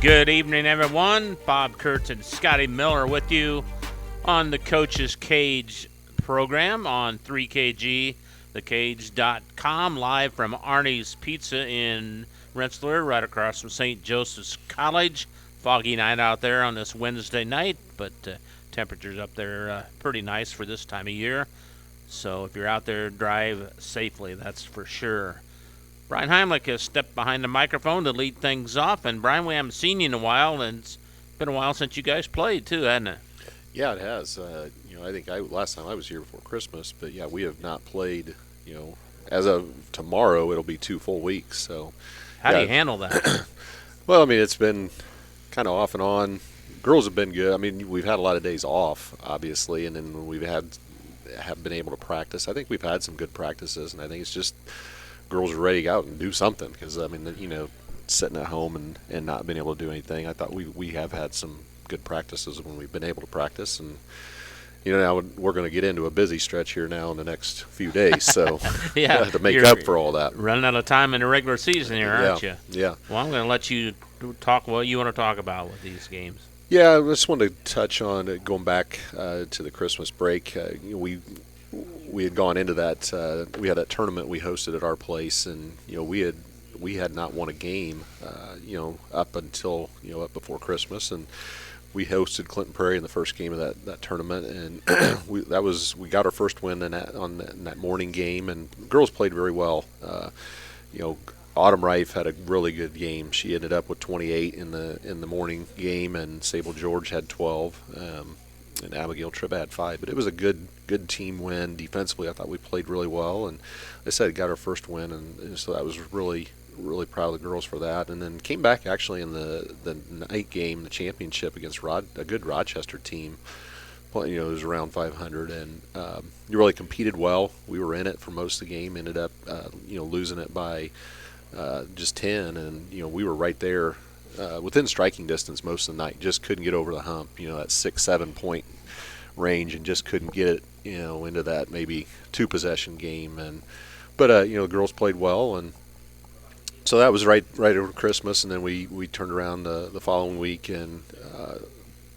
Good evening, everyone. Bob Kurtz and Scotty Miller with you on the Coach's Cage program on 3KG, thecage.com, live from Arnie's Pizza in Rensselaer, right across from St. Joseph's College. Foggy night out there on this Wednesday night, but temperatures up there pretty nice for this time of year. So if you're out there, drive safely, that's for sure. Brian Heimlich has stepped behind the microphone to lead things off. And, Brian, we haven't seen you in a while, and it's been a while since you guys played, too, hasn't it? Yeah, it has. I think last time I was here before Christmas, but, yeah, we have not played, as of tomorrow, it'll be 2 full weeks. So, How do you handle that? Well, I mean, it's been kind of off and on. Girls have been good. I mean, we've had a lot of days off, obviously, and then when we've have been able to practice, I think we've had some good practices, and I think it's just – girls are ready to go out and do something because, I mean, sitting at home and not being able to do anything. I thought we have had some good practices when we've been able to practice. And, now we're going to get into a busy stretch here now in the next few days. So yeah, to make up for all that. Running out of time in the regular season here, aren't you? Yeah. Well, I'm going to let you talk what you want to talk about with these games. Yeah, I just wanted to touch on going back to the Christmas break. We had gone into that. We had that tournament we hosted at our place, and we had not won a game, up until up before Christmas, and we hosted Clinton Prairie in the first game of that tournament, and we got our first win in that morning game, and the girls played very well. Autumn Rife had a really good game. She ended up with 28 in the morning game, and Sable George had 12. And Abigail Tripp had 5, but it was a good team win. Defensively, I thought we played really well, and like I said, got our first win, and so I was really, really proud of the girls for that. And then came back actually in the night game, the championship against a good Rochester team. It was around 500, and you really competed well. We were in it for most of the game. Ended up, losing it by just 10, and we were right there. Within striking distance most of the night, just couldn't get over the hump, that 6-7 point range, and just couldn't get it, into that maybe 2-possession game. But the girls played well, and so that was right over Christmas, and then we turned around the following week and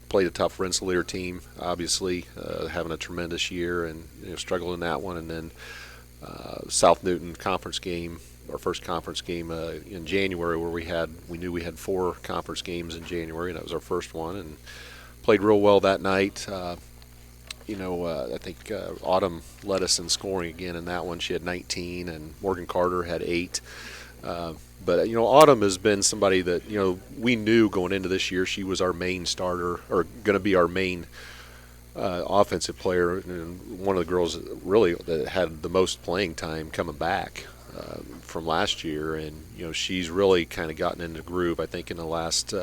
played a tough Rensselaer team, obviously having a tremendous year and struggled in that one, and then South Newton conference game. Our first conference game in January, where we knew we had 4 conference games in January, and that was our first one, and played real well that night. I think Autumn led us in scoring again in that one. She had 19, and Morgan Carter had 8. But Autumn has been somebody that we knew going into this year she was our main starter, or going to be our main offensive player, and one of the girls really that had the most playing time coming back from last year, and she's really kind of gotten into the groove. I think in the last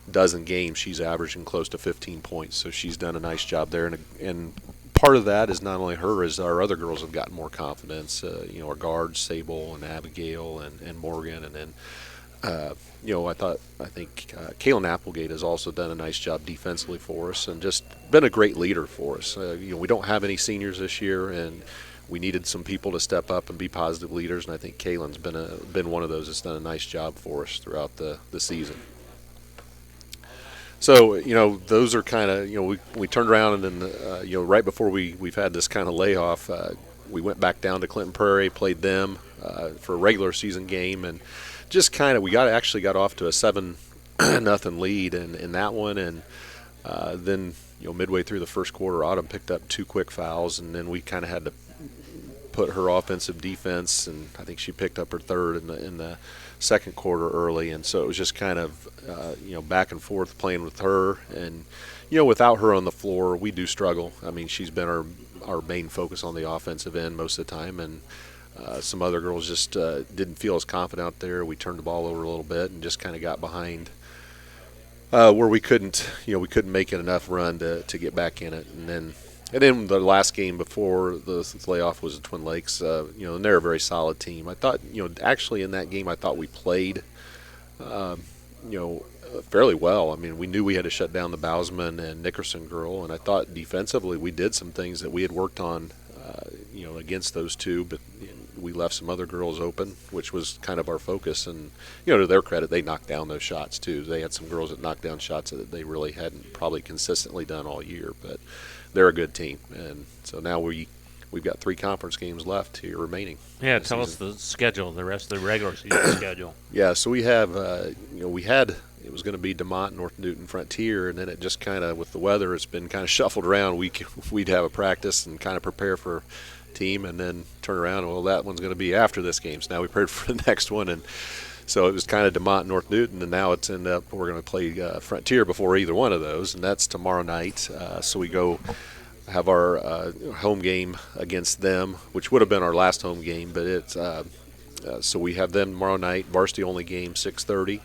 dozen games she's averaging close to 15 points, so she's done a nice job there, and part of that is not only her, as our other girls have gotten more confidence. Our guards, Sable and Abigail and Morgan, and then I think Kaylin Applegate has also done a nice job defensively for us, and just been a great leader for us. We don't have any seniors this year, and we needed some people to step up and be positive leaders, and I think Kaylin's been one of those that's done a nice job for us throughout the season. So, those are kind of, we turned around, and then, right before we've had this kind of layoff, we went back down to Clinton Prairie, played them for a regular season game, and just kind of, we actually got off to a 7-0 lead in that one, and then, midway through the first quarter, Autumn picked up 2 quick fouls, and then we kind of had to put her offensive defense, and I think she picked up her 3rd in the second quarter early, and so it was just kind of back and forth playing with her, and without her on the floor we do struggle. I mean, she's been our main focus on the offensive end most of the time, and some other girls just didn't feel as confident out there. We turned the ball over a little bit and just kind of got behind where we couldn't make it enough run to get back in it, and then the last game before the layoff was the Twin Lakes, and they're a very solid team. I thought, actually in that game, I thought we played, fairly well. I mean, we knew we had to shut down the Bousman and Nickerson girl, and I thought defensively we did some things that we had worked on, against those two, but we left some other girls open, which was kind of our focus. And to their credit, they knocked down those shots too. They had some girls that knocked down shots that they really hadn't probably consistently done all year, but they're a good team. And so now we've got 3 conference games left here remaining. Yeah, tell us the schedule, the rest of the regular season schedule. Yeah, so we have, it was going to be DeMont, North Newton, Frontier, and then it just kind of, with the weather, it's been kind of shuffled around. We'd have a practice and kind of prepare for team, and then turn around, well, that one's going to be after this game. So now we prepared for the next one, and so it was kind of DeMont, North Newton, and now it's ended up we're going to play Frontier before either one of those, and that's tomorrow night. So we go have our home game against them, which would have been our last home game, but it's so we have them tomorrow night, varsity only game, 6:30.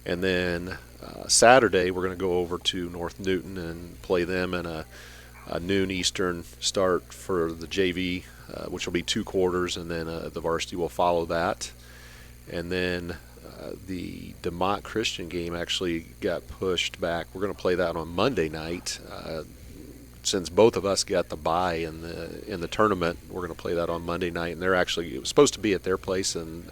And then Saturday, we're going to go over to North Newton and play them in a noon Eastern start for the JV, which will be 2 quarters, and then the varsity will follow that. And then the DeMont Christian game actually got pushed back. We're going to play that on Monday night. Since both of us got the bye in the tournament, we're going to play that on Monday night. And it was supposed to be at their place, and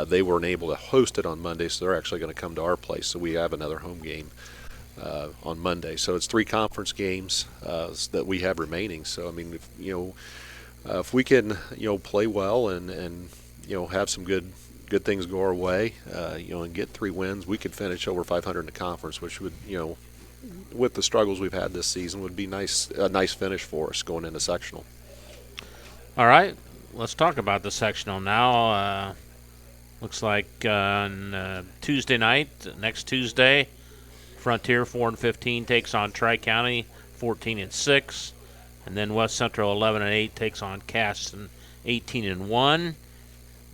they weren't able to host it on Monday, so they're actually going to come to our place. So we have another home game on Monday. So it's 3 conference games that we have remaining. So I mean, if we can play well and have some good things go our way, and get 3 wins, we could finish over 500 in the conference, which would with the struggles we've had this season, would be a nice finish for us going into sectional. All right, let's talk about the sectional now. Looks like on Tuesday night, next Tuesday, Frontier 4-15 takes on Tri-County 14-6, and then West Central 11-8 takes on Caston 18-1.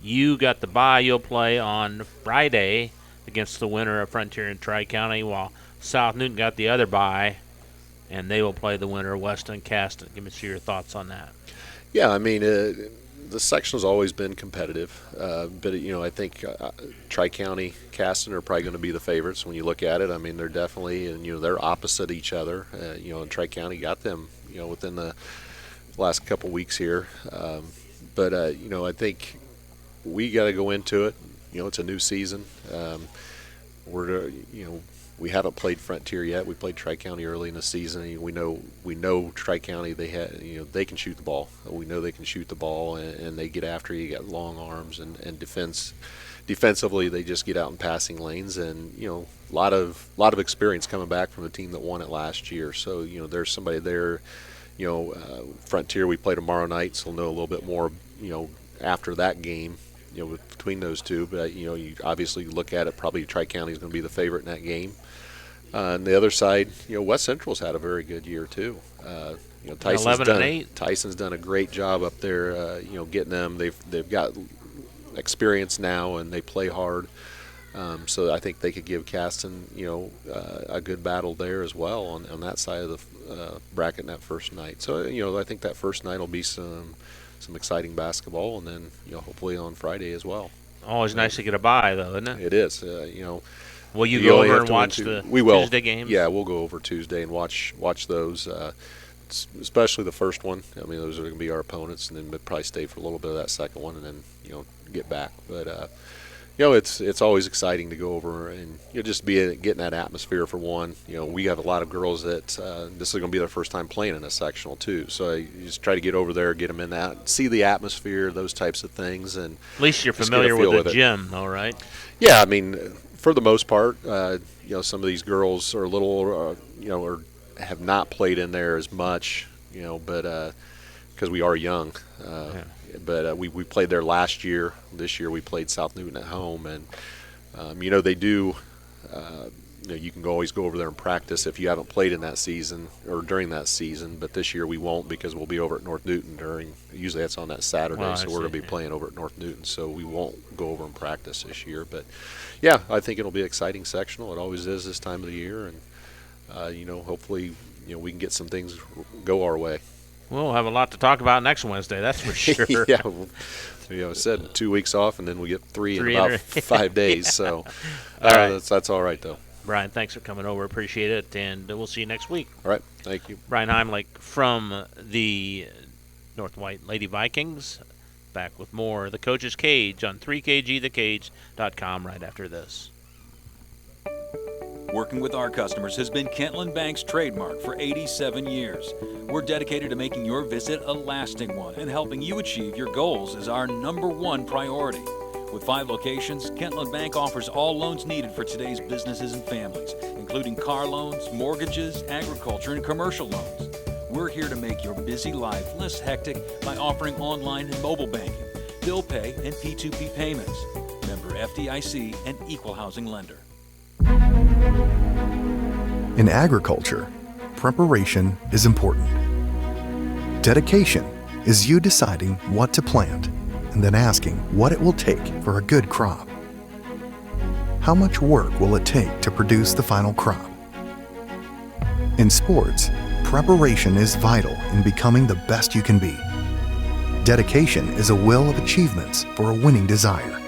You got the bye. You'll play on Friday against the winner of Frontier and Tri-County, while South Newton got the other bye, and they will play the winner of Weston and Caston. Give me your thoughts on that. Yeah, I mean, the sectional's always been competitive, but I think Tri-County, Caston are probably going to be the favorites when you look at it. I mean, they're definitely, and they're opposite each other. And Tri-County got them, within the last couple weeks here. But I think we got to go into it. It's a new season. We haven't played Frontier yet. We played Tri-County early in the season. We know Tri-County. They can shoot the ball. We know they can shoot the ball, and they get after you. You got long arms and defensively, they just get out in passing lanes, and a lot of experience coming back from the team that won it last year. So there's somebody there. Frontier, we play tomorrow night, so we'll know a little bit more. After that game. Between those two, but you obviously look at it. Probably Tri-County is going to be the favorite in that game. On the other side, West Central's had a very good year too. Tyson's done a great job up there. Getting them. They've got experience now, and they play hard. So I think they could give Caston, a good battle there as well on that side of the bracket in that first night. So I think that first night will be some exciting basketball, and then hopefully on Friday as well. Always nice to get a bye, though, isn't it? It is. Will you go over and watch the Tuesday games? Yeah, we'll go over Tuesday and watch those, especially the first one. I mean, those are going to be our opponents, and then we'll probably stay for a little bit of that second one, and then get back. But it's always exciting to go over and just getting that atmosphere for one. We have a lot of girls that this is going to be their first time playing in a sectional too. So you just try to get over there, get them in that, see the atmosphere, those types of things, and at least you're familiar with the gym, though, right? Yeah, I mean, for the most part, some of these girls are a little, or have not played in there as much, but because we are young. Yeah. But we played there last year. This year we played South Newton at home, and they do. You can always go over there and practice if you haven't played in that season or during that season. But this year we won't, because we'll be over at North Newton usually that's on that Saturday, so we're going to be playing over at North Newton. So we won't go over and practice this year. But yeah, I think it'll be an exciting sectional. It always is this time of the year, and hopefully we can get some things go our way. We'll have a lot to talk about next Wednesday, that's for sure. Yeah, I said 2 weeks off, and then we get three in about 5 days. So right. That's all right, though. Brian, thanks for coming over. Appreciate it, and we'll see you next week. All right, thank you. Brian Heimlich from the North White Lady Vikings. Back with more The Coach's Cage on 3kgthecage.com right after this. Working with our customers has been Kentland Bank's trademark for 87 years. We're dedicated to making your visit a lasting one, and helping you achieve your goals is our #1 priority. With 5 locations, Kentland Bank offers all loans needed for today's businesses and families, including car loans, mortgages, agriculture, and commercial loans. We're here to make your busy life less hectic by offering online and mobile banking, bill pay, and P2P payments. Member FDIC and equal housing lender. In agriculture, preparation is important. Dedication is you deciding what to plant and then asking what it will take for a good crop. How much work will it take to produce the final crop? In sports, preparation is vital in becoming the best you can be. Dedication is a will of achievements for a winning desire.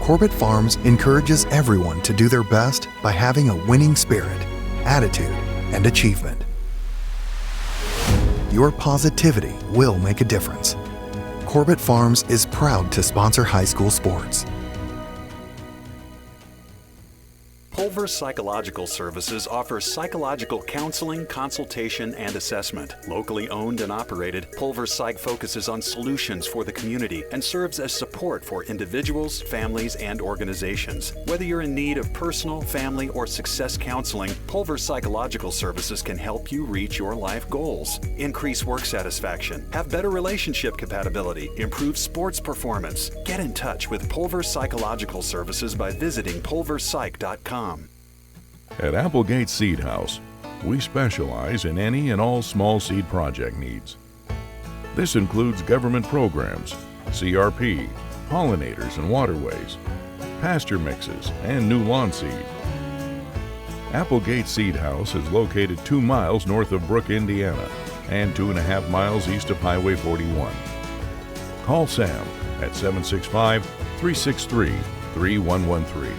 Corbett Farms encourages everyone to do their best by having a winning spirit, attitude, and achievement. Your positivity will make a difference. Corbett Farms is proud to sponsor high school sports. Pulver Psychological Services offers psychological counseling, consultation, and assessment. Locally owned and operated, Pulver Psych focuses on solutions for the community and serves as support for individuals, families, and organizations. Whether you're in need of personal, family, or success counseling, Pulver Psychological Services can help you reach your life goals, increase work satisfaction, have better relationship compatibility, improve sports performance. Get in touch with Pulver Psychological Services by visiting pulverpsych.com. At Applegate Seed House, we specialize in any and all small seed project needs. This includes government programs, CRP, pollinators and waterways, pasture mixes, and new lawn seed. Applegate Seed House is located 2 miles north of Brook, Indiana, and 2.5 miles east of Highway 41. Call Sam at 765-363-3113.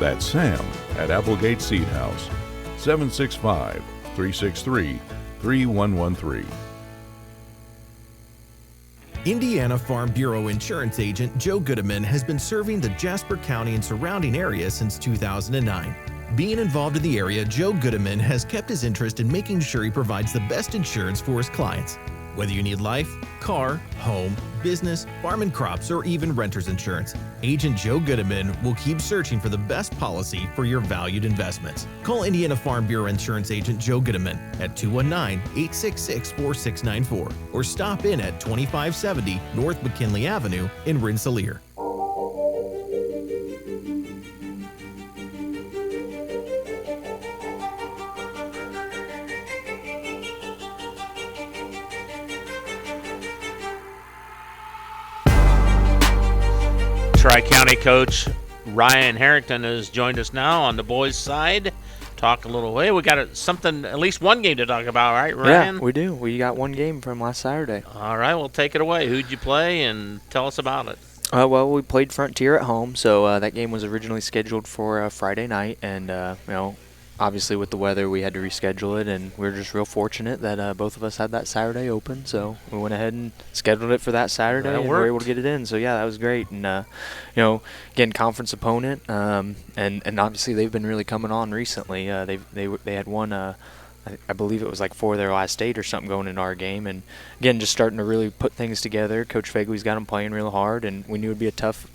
That's Sam at Applegate Seed House, 765-363-3113. Indiana Farm Bureau Insurance Agent Joe Goodeman has been serving the Jasper County and surrounding area since 2009. Being involved in the area, Joe Goodeman has kept his interest in making sure he provides the best insurance for his clients. Whether you need life, car, home, business, farm and crops, or even renter's insurance, Agent Joe Goodeman will keep searching for the best policy for your valued investments. Call Indiana Farm Bureau Insurance Agent Joe Goodeman at 219-866-4694 or stop in at 2570 North McKinley Avenue in Rensselaer. Tri-County coach Ryan Harrington has joined us now on the boys' side. Talk a little way. We got at least one game to talk about, right, Ryan? Yeah, we do. We got one game from last Saturday. All right, well, take it away. Who'd you play, and tell us about it. Well, we played Frontier at home, so that game was originally scheduled for Friday night, and obviously with the weather we had to reschedule it, and we were just real fortunate that both of us had that Saturday open, so we went ahead and scheduled it for that Saturday, and we were able to get it in. So yeah, that was great. And again, conference opponent, and obviously they've been really coming on recently. They had won I believe it was like 4 of their last 8 or something going into our game. And again, just starting to really put things together. Coach Fegley's got them playing real hard, and we knew it'd be a tough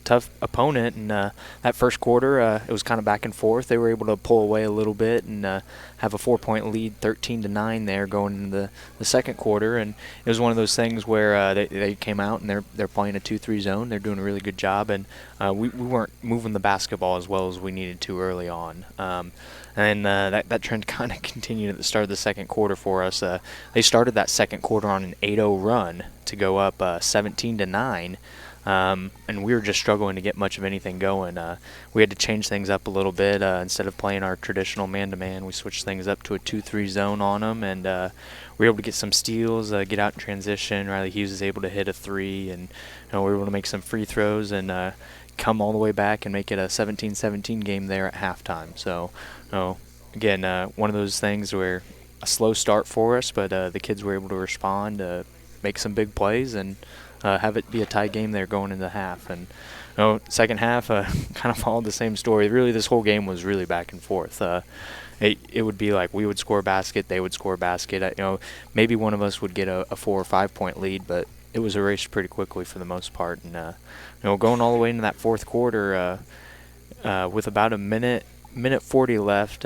opponent. And that first quarter, it was kind of back and forth. They were able to pull away a little bit and have a 4-point lead, 13-9 there going into the second quarter. And it was one of those things where they came out and they're playing a 2-3 zone. They're doing a really good job, and we weren't moving the basketball as well as we needed to early on. And that trend kind of continued at the start of the second quarter for us. They started that second quarter on an 8-0 run to go up 17-9, and we were just struggling to get much of anything going. We had to change things up a little bit. Instead of playing our traditional man-to-man, we switched things up to a 2-3 zone on them, and we were able to get some steals, get out in transition. Riley Hughes was able to hit a 3, and we were able to make some free throws and come all the way back and make it a 17-17 game there at halftime. So, again, one of those things where a slow start for us, but the kids were able to respond, make some big plays, and have it be a tie game there going into half. And second half kind of followed the same story. Really, this whole game was really back and forth. It would be like we would score a basket, they would score a basket. Maybe one of us would get a 4 or 5 point lead, but it was erased pretty quickly for the most part. And going all the way into that fourth quarter, with about a minute 40 left,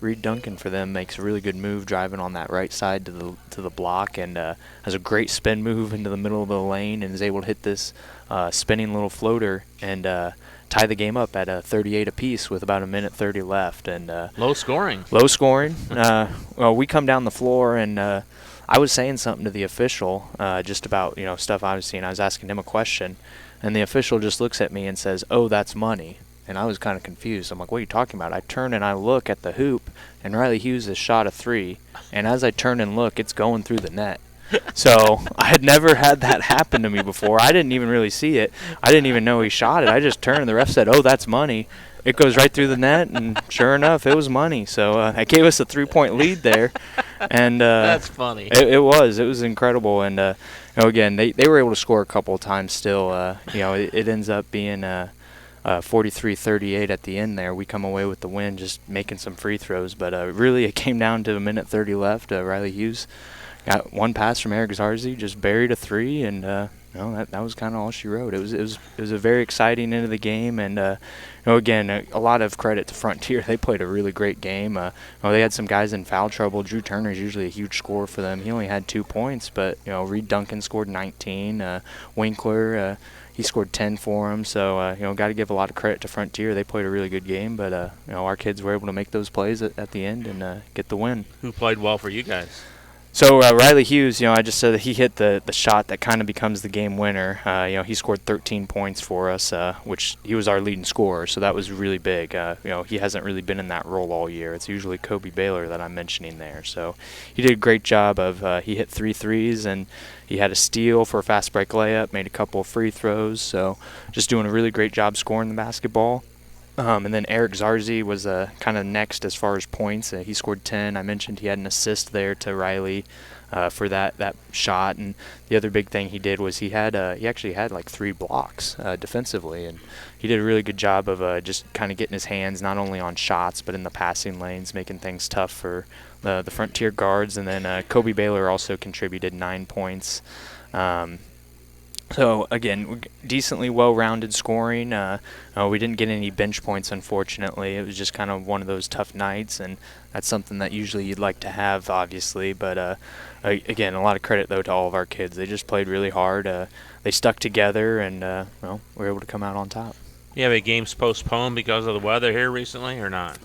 Reed Duncan for them makes a really good move driving on that right side to the block, and has a great spin move into the middle of the lane, and is able to hit this spinning little floater and tie the game up at 38 apiece with about a minute 30 left. And low scoring. Well, we come down the floor, and I was saying something to the official just about stuff I was seeing. I was asking him a question, and the official just looks at me and says, "Oh, that's money." And I was kind of confused. I'm like, what are you talking about? I turn and I look at the hoop, and Riley Hughes has shot a 3. And as I turn and look, it's going through the net. So I had never had that happen to me before. I didn't even really see it. I didn't even know he shot it. I just turned, and the ref said, "Oh, that's money." It goes right through the net, and sure enough, it was money. So it gave us a 3-point lead there. And that's funny. It was incredible. And again, they were able to score a couple of times still. It ends up being 43-38 at the end there. We come away with the win just making some free throws. But really, it came down to a minute 30 left. Riley Hughes got one pass from Eric Zarzi, just buried a 3, and that was kind of all she wrote. It was a very exciting end of the game, and again, a lot of credit to Frontier. They played a really great game. They had some guys in foul trouble. Drew Turner is usually a huge scorer for them. He only had 2 points, but Reed Duncan scored 19. Winkler, he scored 10 for him. So got to give a lot of credit to Frontier. They played a really good game, but our kids were able to make those plays at the end and get the win. Who played well for you guys? So Riley Hughes, I just said that he hit the shot that kind of becomes the game winner. He scored 13 points for us, which he was our leading scorer, so that was really big. He hasn't really been in that role all year. It's usually Kobe Baylor that I'm mentioning there. So he did a great job of he hit 3 threes, and he had a steal for a fast break layup, made a couple of free throws. So just doing a really great job scoring the basketball. And then Eric Zarzi was kind of next as far as points. He scored 10. I mentioned he had an assist there to Riley for that shot. And the other big thing he did was he actually had like 3 blocks defensively, and he did a really good job of just kind of getting his hands not only on shots but in the passing lanes, making things tough for the Frontier guards. And then Kobe Baylor also contributed 9 points. So, again, decently well-rounded scoring. We didn't get any bench points, unfortunately. It was just kind of one of those tough nights, and that's something that usually you'd like to have, obviously. But, again, a lot of credit, though, to all of our kids. They just played really hard. They stuck together, and, were able to come out on top. You have any games postponed because of the weather here recently or not?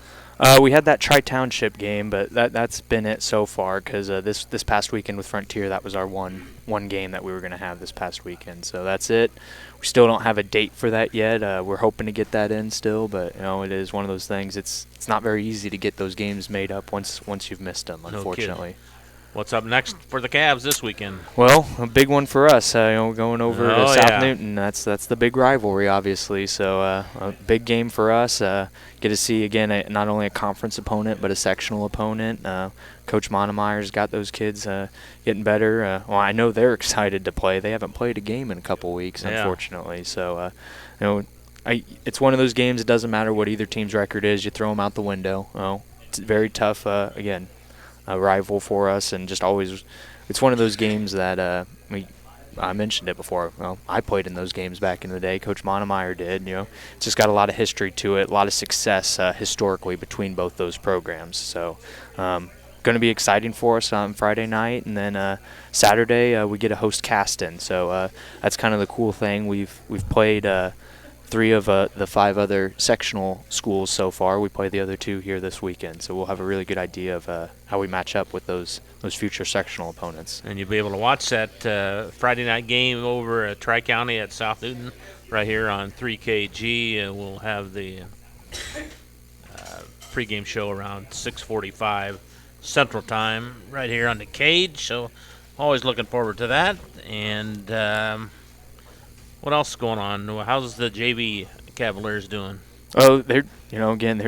We had that Tri-Township game, but that's been it so far, because this past weekend with Frontier, that was our one game that we were going to have this past weekend. So that's it. We still don't have a date for that yet. We're hoping to get that in still, but it is one of those things. It's not very easy to get those games made up once you've missed them, unfortunately. No. What's up next for the Cavs this weekend? Well, a big one for us. Going over to South Newton. That's the big rivalry, obviously. So a big game for us. Get to see again not only a conference opponent but a sectional opponent. Coach Monemeyer's got those kids getting better. I know they're excited to play. They haven't played a game in a couple weeks, unfortunately. So it's one of those games. It doesn't matter what either team's record is. You throw them out the window. It's very tough. Again. A rival for us, and just always, it's one of those games that I mentioned it before. Well, I played in those games back in the day. Coach Monemeyer did. It's just got a lot of history to it, a lot of success historically between both those programs. So, going to be exciting for us on Friday night, and then Saturday we get to host Caston. So that's kind of the cool thing. We've played 3 of the 5 other sectional schools so far. We play the other 2 here this weekend, so we'll have a really good idea of how we match up with those future sectional opponents. And you'll be able to watch that Friday night game over at Tri-County at South Newton right here on 3KG. And we'll have the pregame show around 6:45 Central Time right here on the Kage. So always looking forward to that. And what else is going on? How's the JV Cavaliers doing? Oh, they're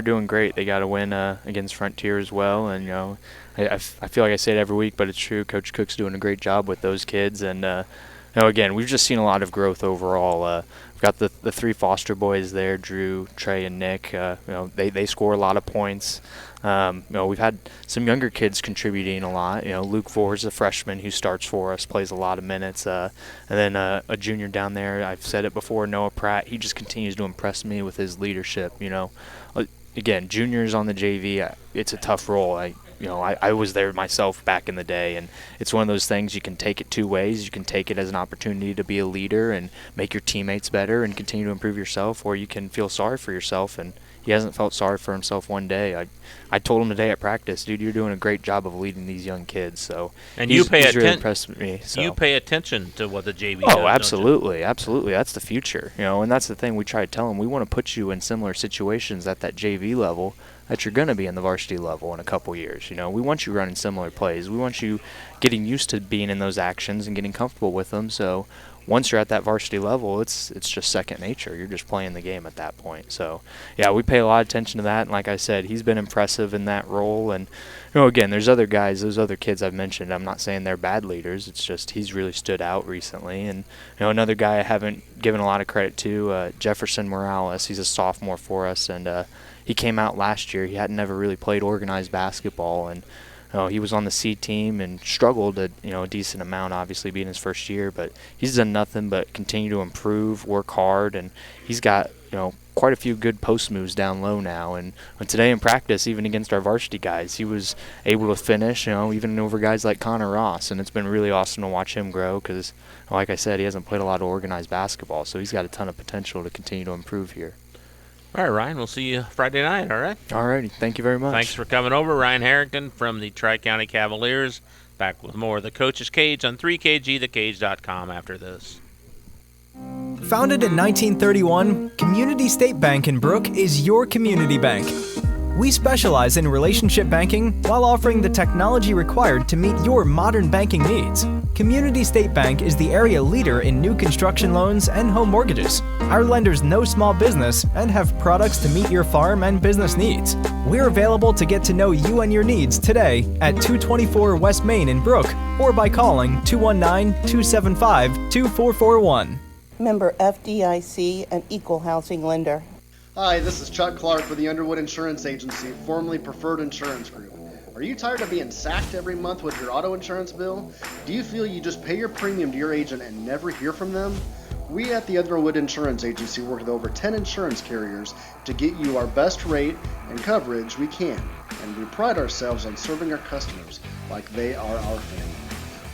doing great. They got a win against Frontier as well, and I feel like I say it every week, but it's true. Coach Cook's doing a great job with those kids, and again, we've just seen a lot of growth overall. We've got the three Foster boys there, Drew, Trey, and Nick. They score a lot of points. We've had some younger kids contributing a lot. Luke Vore is a freshman who starts for us, plays a lot of minutes. And then a junior down there, I've said it before, Noah Pratt, he just continues to impress me with his leadership. Again, juniors on the JV, it's a tough role. I was there myself back in the day, and it's one of those things you can take it two ways. You can take it as an opportunity to be a leader and make your teammates better and continue to improve yourself, or you can feel sorry for yourself, and he hasn't felt sorry for himself one day. I told him today at practice, dude, you're doing a great job of leading these young kids. So and he's really impressed with me. So. You pay attention to what the JV does. Oh, absolutely, absolutely. That's the future, and that's the thing we try to tell them. We want to put you in similar situations at that JV level that you're going to be in the varsity level in a couple years. We want you running similar plays. We want you getting used to being in those actions and getting comfortable with them. So once you're at that varsity level, it's just second nature. You're just playing the game at that point. So, yeah, we pay a lot of attention to that. And like I said, he's been impressive in that role. And, again, there's other guys, those other kids I've mentioned. I'm not saying they're bad leaders. It's just he's really stood out recently. And, another guy I haven't given a lot of credit to, Jefferson Morales. He's a sophomore for us. And he came out last year. He hadn't never really played organized basketball. And he was on the C team and struggled a decent amount, obviously being his first year, but he's done nothing but continue to improve, work hard, and he's got quite a few good post moves down low now. And today in practice, even against our varsity guys, he was able to finish, even over guys like Connor Ross, and it's been really awesome to watch him grow because, like I said, he hasn't played a lot of organized basketball, so he's got a ton of potential to continue to improve here. All right, Ryan, we'll see you Friday night, all right? All righty. Thank you very much. Thanks for coming over. Ryan Harrington from the Tri-County Cavaliers. Back with more of the Coach's Cage on 3KG, thekage.com after this. Founded in 1931, Community State Bank in Brook is your community bank. We specialize in relationship banking while offering the technology required to meet your modern banking needs. Community State Bank is the area leader in new construction loans and home mortgages. Our lenders know small business and have products to meet your farm and business needs. We're available to get to know you and your needs today at 224 West Main in Brook or by calling 219-275-2441. Member FDIC, an equal housing lender. Hi, this is Chuck Clark with the Underwood Insurance Agency, formerly Preferred Insurance Group. Are you tired of being sacked every month with your auto insurance bill? Do you feel you just pay your premium to your agent and never hear from them? We at the Underwood Insurance Agency work with over 10 insurance carriers to get you our best rate and coverage we can, and we pride ourselves on serving our customers like they are our family.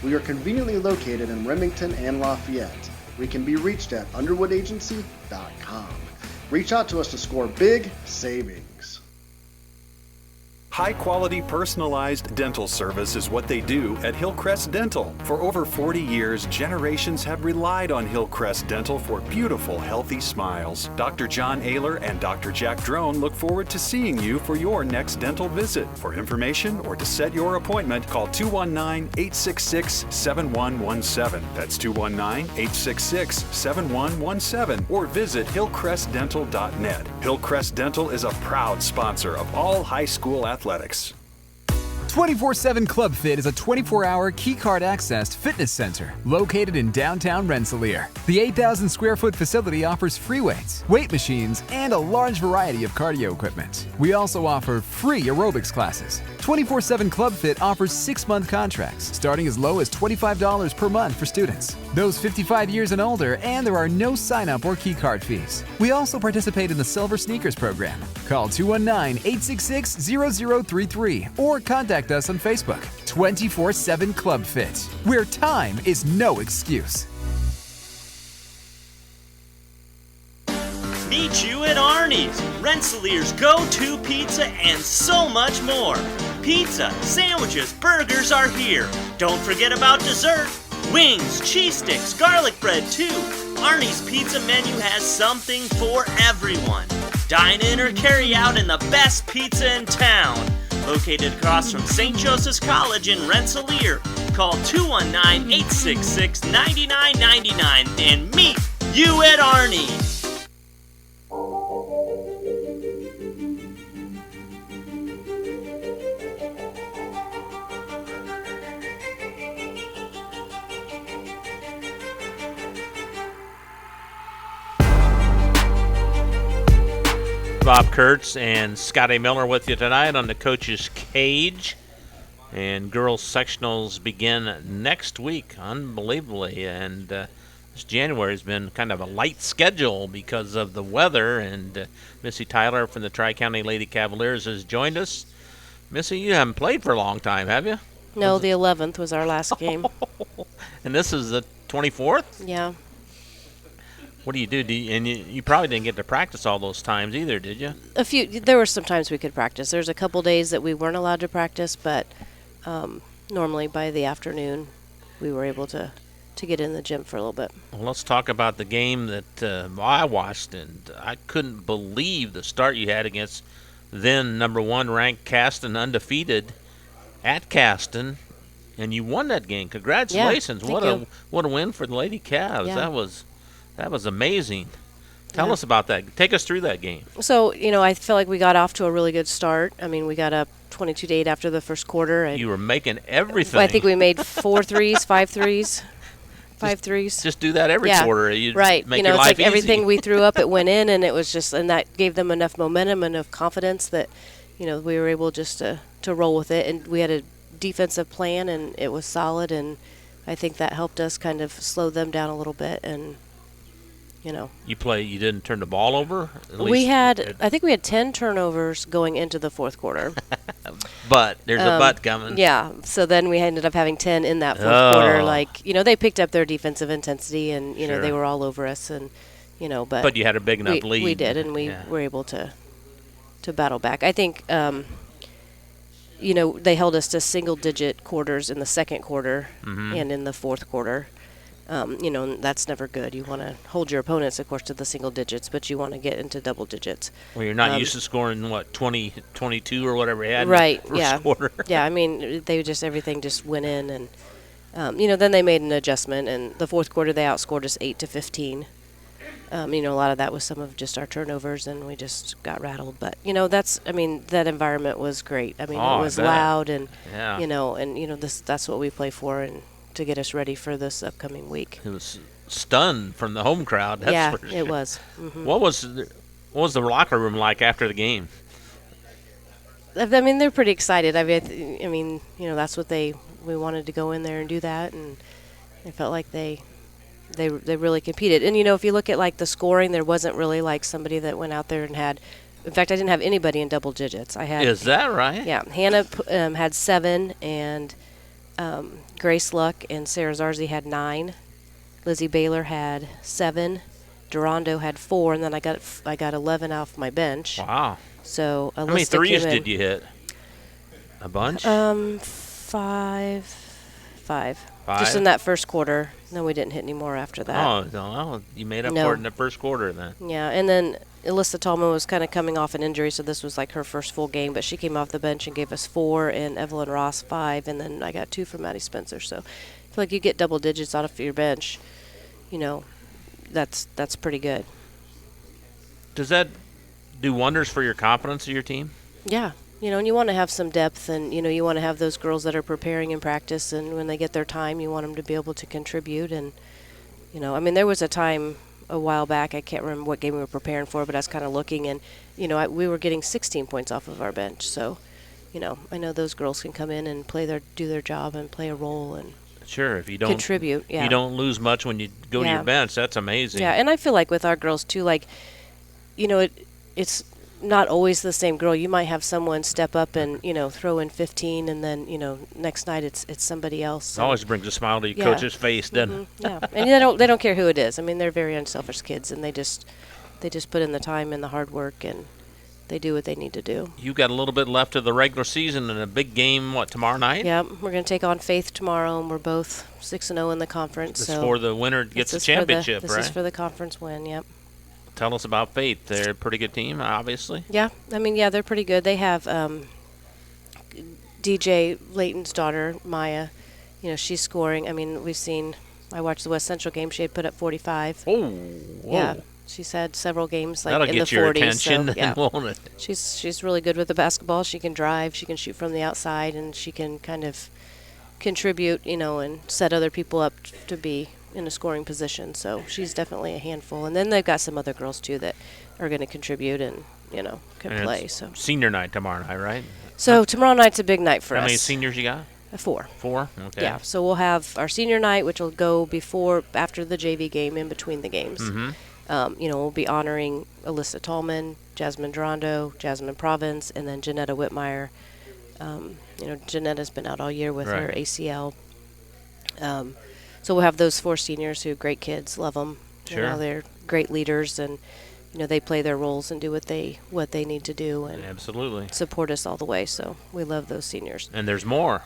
We are conveniently located in Remington and Lafayette. We can be reached at underwoodagency.com. Reach out to us to score big savings. High-quality, personalized dental service is what they do at Hillcrest Dental. For over 40 years, generations have relied on Hillcrest Dental for beautiful, healthy smiles. Dr. John Ayler and Dr. Jack Drone look forward to seeing you for your next dental visit. For information or to set your appointment, call 219-866-7117. That's 219-866-7117. Or visit hillcrestdental.net. Hillcrest Dental is a proud sponsor of all high school athletics. 24/7 Club Fit is a 24-hour keycard accessed fitness center located in downtown Rensselaer. The 8,000 square foot facility offers free weights, weight machines, and a large variety of cardio equipment. We also offer free aerobics classes. 24/7 Club Fit offers 6-month contracts starting as low as $25 per month for students, those 55 years and older, and there are no sign-up or keycard fees. We also participate in the Silver Sneakers program. Call 219-866-0033 or contact us on Facebook. 24/7 Club Fit, where time is no excuse. Meet you at Arnie's, Rensselaer's go-to pizza and so much more. Pizza, sandwiches, burgers are here. Don't forget about dessert. Wings, cheese sticks, garlic bread too. Arnie's pizza menu has something for everyone. Dine in or carry out in the best pizza in town. Located across from St. Joseph's College in Rensselaer. Call 219-866-9999 and meet you at Arnie's. Bob Kurtz and Scotty Miller with you tonight on the Coach's Cage. And girls sectionals begin next week, unbelievably. And this January has been kind of a light schedule because of the weather. And Missy Tyler from the Tri-County Lady Cavaliers has joined us. Missy, you haven't played for a long time, have you? No, the 11th was our last game. And this is the 24th? Yeah. What do you do? And you probably didn't get to practice all those times either, did you? There were some times we could practice. There's a couple days that we weren't allowed to practice, but normally by the afternoon we were able to get in the gym for a little bit. Well, let's talk about the game that I watched, and I couldn't believe the start you had against then number 1 ranked Caston, undefeated at Caston, and you won that game. Congratulations! Yeah, what a win for the Lady Cavs. Yeah. That was amazing. Tell us about that. Take us through that game. So, I feel like we got off to a really good start. I mean, we got up 22-8 after the first quarter. And you were making everything. I think we made 4 threes, 5 threes. 5 threes. Just do that every quarter. Right. Make your it's life like easy. everything we threw up, it went in, and it was and that gave them enough momentum, enough confidence that, we were able just to roll with it. And we had a defensive plan, and it was solid, and I think that helped us kind of slow them down a little bit. And you didn't turn the ball over? I think we had 10 turnovers going into the fourth quarter. But there's a but coming. Yeah. So then we ended up having 10 in that fourth quarter. They picked up their defensive intensity, and they were all over us, and but you had a big enough lead. We did, and we were able to battle back. I think they held us to single-digit quarters in the second quarter and in the fourth quarter. That's never good. You want to hold your opponents, of course, to the single digits, but you want to get into double digits. Well, you're not used to scoring, 20, 22 or whatever you had right, in the first quarter. Yeah, I mean, everything just went in, and, then they made an adjustment, and the fourth quarter they outscored us 8-15. A lot of that was some of just our turnovers, and we just got rattled. But, that environment was great. I mean, it was loud, and, that's what we play for, and to get us ready for this upcoming week. It was stunned from the home crowd. That's for sure. It was. Mm-hmm. What was the locker room like after the game? I mean, they're pretty excited. I mean, that's what we wanted to go in there and do that, and I felt like they really competed. And if you look at the scoring, there wasn't really somebody that went out there and had. In fact, I didn't have anybody in double digits. Is that right? Yeah, Hannah had 7, and Grace Luck and Sarah Zarzi had 9. Lizzie Baylor had 7. Durando had 4, and then I got 11 off my bench. Wow. So how many threes did you hit? A bunch? 5. Just in that first quarter. No, we didn't hit any more after that. Oh, no. You made up for it in the first quarter then. Yeah, and then Alyssa Tallman was kind of coming off an injury, so this was her first full game, but she came off the bench and gave us 4, and Evelyn Ross 5, and then I got 2 from Maddie Spencer. So I feel like you get double digits out of your bench, that's pretty good. Does that do wonders for your confidence of your team? Yeah. And you want to have some depth, and, you want to have those girls that are preparing in practice, and when they get their time, you want them to be able to contribute. And, there was a time a while back, I can't remember what game we were preparing for, but I was kind of looking, and, we were getting 16 points off of our bench. So, I know those girls can come in and do their job and play a role and sure, if you don't contribute. Yeah. You don't lose much when you go to your bench. That's amazing. Yeah, and I feel like with our girls, too, it's not always the same girl. You might have someone step up and throw in 15, and then next night it's somebody else. It always brings a smile to your coach's face, doesn't it? Yeah, and they don't care who it is. I mean, they're very unselfish kids, and they just put in the time and the hard work, and they do what they need to do. You've got a little bit left of the regular season and a big game. Tomorrow night? Yeah, we're going to take on Faith tomorrow, and we're both 6-0 in the conference. This is for the winner gets the championship, right? This is for the conference win. Yep. Tell us about Faith. They're a pretty good team, obviously. Yeah, they're pretty good. They have DJ Layton's daughter, Maya. She's scoring. I watched the West Central game. She had put up 45. Oh, whoa. Yeah, she's had several games That'll in the 40s. That'll get your attention, so, yeah. Won't it? She's really good with the basketball. She can drive. She can shoot from the outside, and she can kind of contribute, and set other people up to be in a scoring position. So she's definitely a handful. And then they've got some other girls too that are going to contribute, and can And play. it's So senior night tomorrow night, right? So tomorrow night's a big night for us. How many seniors you got? 4. 4? Okay. Yeah, so we'll have our senior night, which will go after the JV game, in between the games. Mm-hmm. We'll be honoring Alyssa Tallman, Jasmine Durando, Jasmine Province, and then Janetta Whitmire. Janetta's been out all year with her ACL. So we'll have those 4 seniors who are great kids, love them. Sure. They're great leaders, and they play their roles and do what they need to do, and absolutely support us all the way. So we love those seniors. And there's more.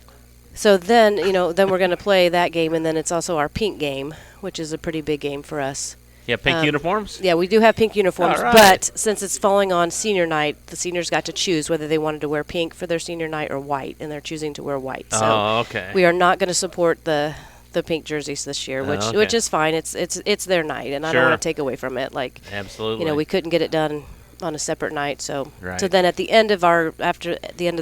So then, then we're going to play that game, and then it's also our pink game, which is a pretty big game for us. Yeah, pink uniforms? Yeah, we do have pink uniforms, All right. but since it's falling on senior night, the seniors got to choose whether they wanted to wear pink for their senior night or white, and they're choosing to wear white. So okay. we are not going to support the pink jerseys this year, which is fine. It's their night, and I don't want to take away from it. Absolutely. We couldn't get it done on a separate night, so right. So then after the end of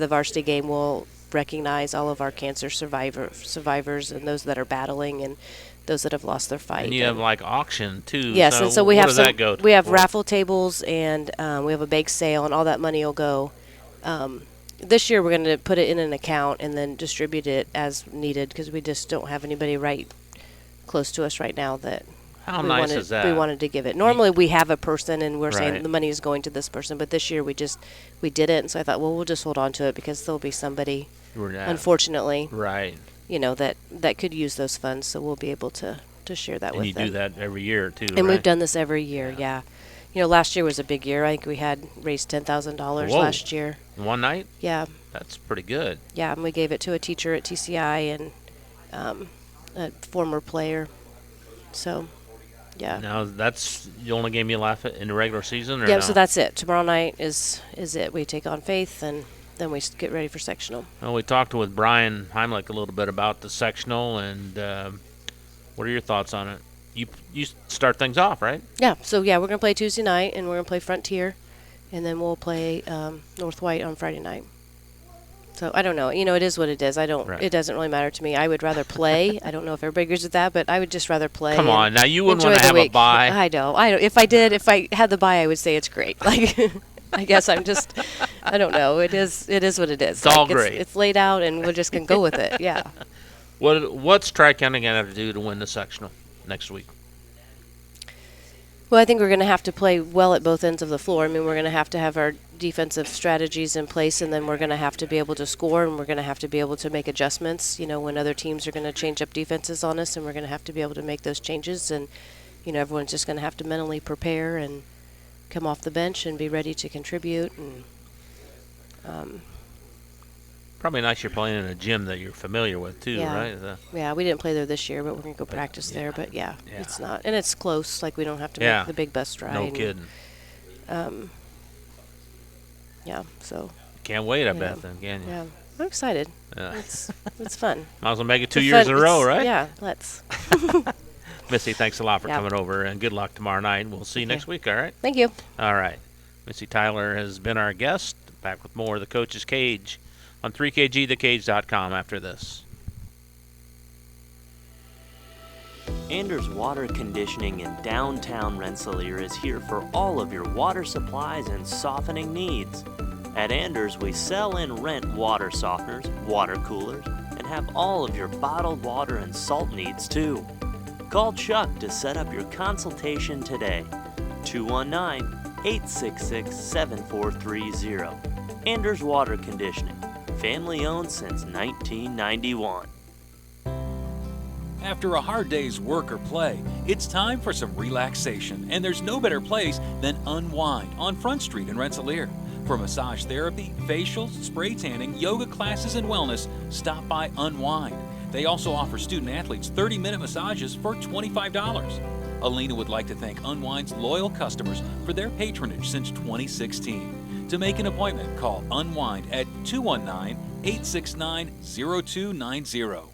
the varsity game, we'll recognize all of our cancer survivors and those that are battling and those that have lost their fight. And you have auction too. Yes, and so we have that go we have for? raffle tables, and we have a bake sale, and all that money will go. This year we're going to put it in an account and then distribute it as needed, because we just don't have anybody right close to us right now that How nice is that? we wanted to give it. Normally we have a person and we're Right. saying the money is going to this person, but this year we didn't. So I thought, well, we'll just hold on to it because there'll be somebody, unfortunately, right, that could use those funds. So we'll be able to share that and with you them. do that every year too, And right? we've done this every year, yeah. Last year was a big year. I think we had raised $10,000 Whoa. last year. In one night? Yeah. That's pretty good. Yeah, and we gave it to a teacher at TCI and a former player. So, yeah. Now that's the only game you'll laugh at in the regular season, or Yeah, no? so that's it. Tomorrow night is it. We take on Faith, and then we get ready for sectional. Well, we talked with Brian Heimlich a little bit about the sectional, and what are your thoughts on it? You start things off, right? Yeah, so we're going to play Tuesday night, and we're going to play Frontier, and then we'll play North White on Friday night. So I don't know. It is what it is. Right. It doesn't really matter to me. I would rather play. I don't know if everybody agrees with that, but I would just rather play. Come on, now you wouldn't want to have week. a bye. I know. If I had the bye, I would say it's great. I guess I don't know. It is what it is. It's all great. It's laid out, and we're just going to go with it. Yeah. What's Tri-County going to have to do to win the sectional next week? Well, I think we're going to have to play well at both ends of the floor. I mean, we're going to have our defensive strategies in place, and then we're going to have to be able to score, and we're going to have to be able to make adjustments, when other teams are going to change up defenses on us, and we're going to have to be able to make those changes. And, everyone's just going to have to mentally prepare and come off the bench and be ready to contribute. And Probably nice you're playing in a gym that you're familiar with too, right? Yeah, we didn't play there this year, but we're going to go practice there. But, it's not. And it's close. We don't have to make the big bus ride. No kidding. Yeah, so. Can't wait, I bet, then, can you? Yeah, I'm excited. Yeah. It's fun. Might as well make it 2 years in a row, right? Yeah, let's. Missy, thanks a lot for coming over, and good luck tomorrow night. We'll see you next week, all right? Thank you. All right. Missy Tyler has been our guest. Back with more of the Coach's Cage on 3KGTheCage.com after this. Anders Water Conditioning in downtown Rensselaer is here for all of your water supplies and softening needs. At Anders, we sell and rent water softeners, water coolers, and have all of your bottled water and salt needs too. Call Chuck to set up your consultation today. 219-866-7430. Anders Water Conditioning, family owned since 1991. After a hard day's work or play, it's time for some relaxation, and there's no better place than Unwind on Front Street in Rensselaer. For massage therapy, facials, spray tanning, yoga classes, and wellness, stop by Unwind. They also offer student athletes 30-minute massages for $25. Alina would like to thank Unwind's loyal customers for their patronage since 2016. To make an appointment, call Unwind at 219-869-0290.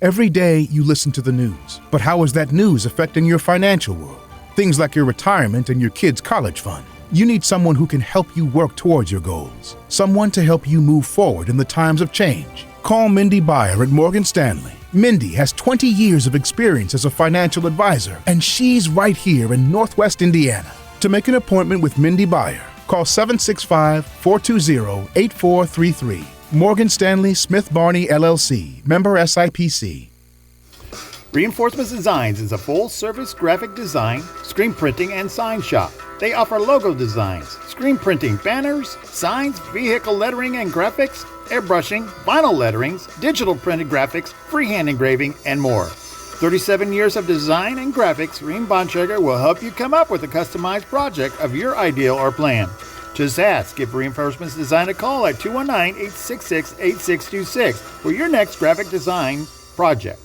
Every day you listen to the news, but how is that news affecting your financial world? Things like your retirement and your kids' college fund. You need someone who can help you work towards your goals. Someone to help you move forward in the times of change. Call Mindy Byer at Morgan Stanley. Mindy has 20 years of experience as a financial advisor, and she's right here in Northwest Indiana. To make an appointment with Mindy Byer, Call 765-420-8433. Morgan Stanley Smith Barney, LLC. Member SIPC. Reinforcements Designs is a full-service graphic design, screen printing, and sign shop. They offer logo designs, screen printing, banners, signs, vehicle lettering and graphics, airbrushing, vinyl letterings, digital printed graphics, freehand engraving, and more. 37 years of design and graphics, Reem Bontrager will help you come up with a customized project of your ideal or plan. Just ask. Give Reinforcements Design a call at 219-866-8626 for your next graphic design project.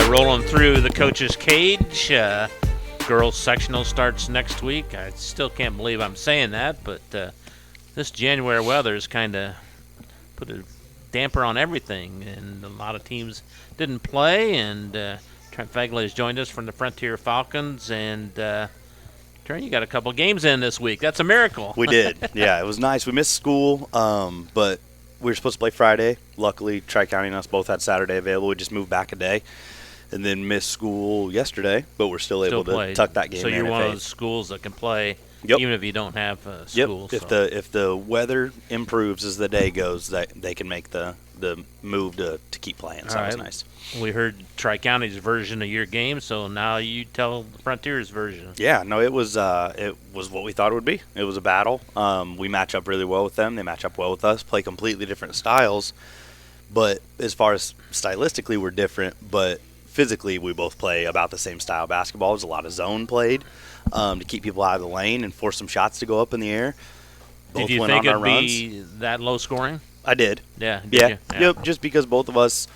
Rolling through the Coach's Cage. Girls sectional starts next week. I still can't believe I'm saying that, but this January weather has kind of put a damper on everything, and a lot of teams didn't play. And Trent Fagley has joined us from the Frontier Falcons, and Trent, you got a couple games in this week. That's a miracle. We did. Yeah, it was nice. We missed school, but we were supposed to play Friday. Luckily, Tri-County and us both had Saturday available. We just moved back a day. And then missed school yesterday, but we're still able to tuck that game in. So you're one of those schools that can play even if you don't have school. Yep. If the weather improves as the day goes, that they can make the move to keep playing. So that was nice. We heard Tri-County's version of your game, so now you tell the Frontier's version. Yeah, no, it was what we thought it would be. It was a battle. We match up really well with them. They match up well with us. Play completely different styles, but as far as stylistically, we're different. But physically, we both play about the same style of basketball. There's a lot of zone played to keep people out of the lane and force some shots to go up in the air. Both did you went think on it'd our runs. be that low scoring? I did. Yeah. Yep. Just because both of us,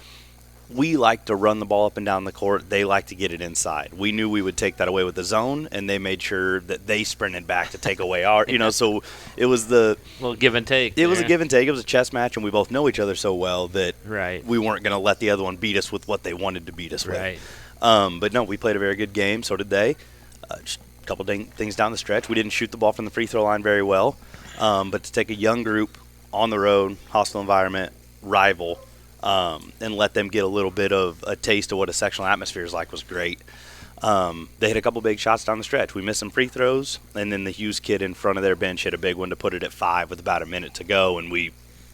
we like to run the ball up and down the court. They like to get it inside. We knew we would take that away with the zone, and they made sure that they sprinted back to take away our, so it was the little give and take. It was a give and take. It was a chess match, and we both know each other so well that right. we weren't going to let the other one beat us with what they wanted to beat us right. with. But no, we played a very good game. So did they. Just a couple things down the stretch. We didn't shoot the ball from the free throw line very well. But to take a young group on the road, hostile environment, rival, and let them get a little bit of a taste of what a sectional atmosphere is like was great. They hit a couple big shots down the stretch. We missed some free throws, and then the Hughes kid in front of their bench hit a big one to put it at 5 with about a minute to go, and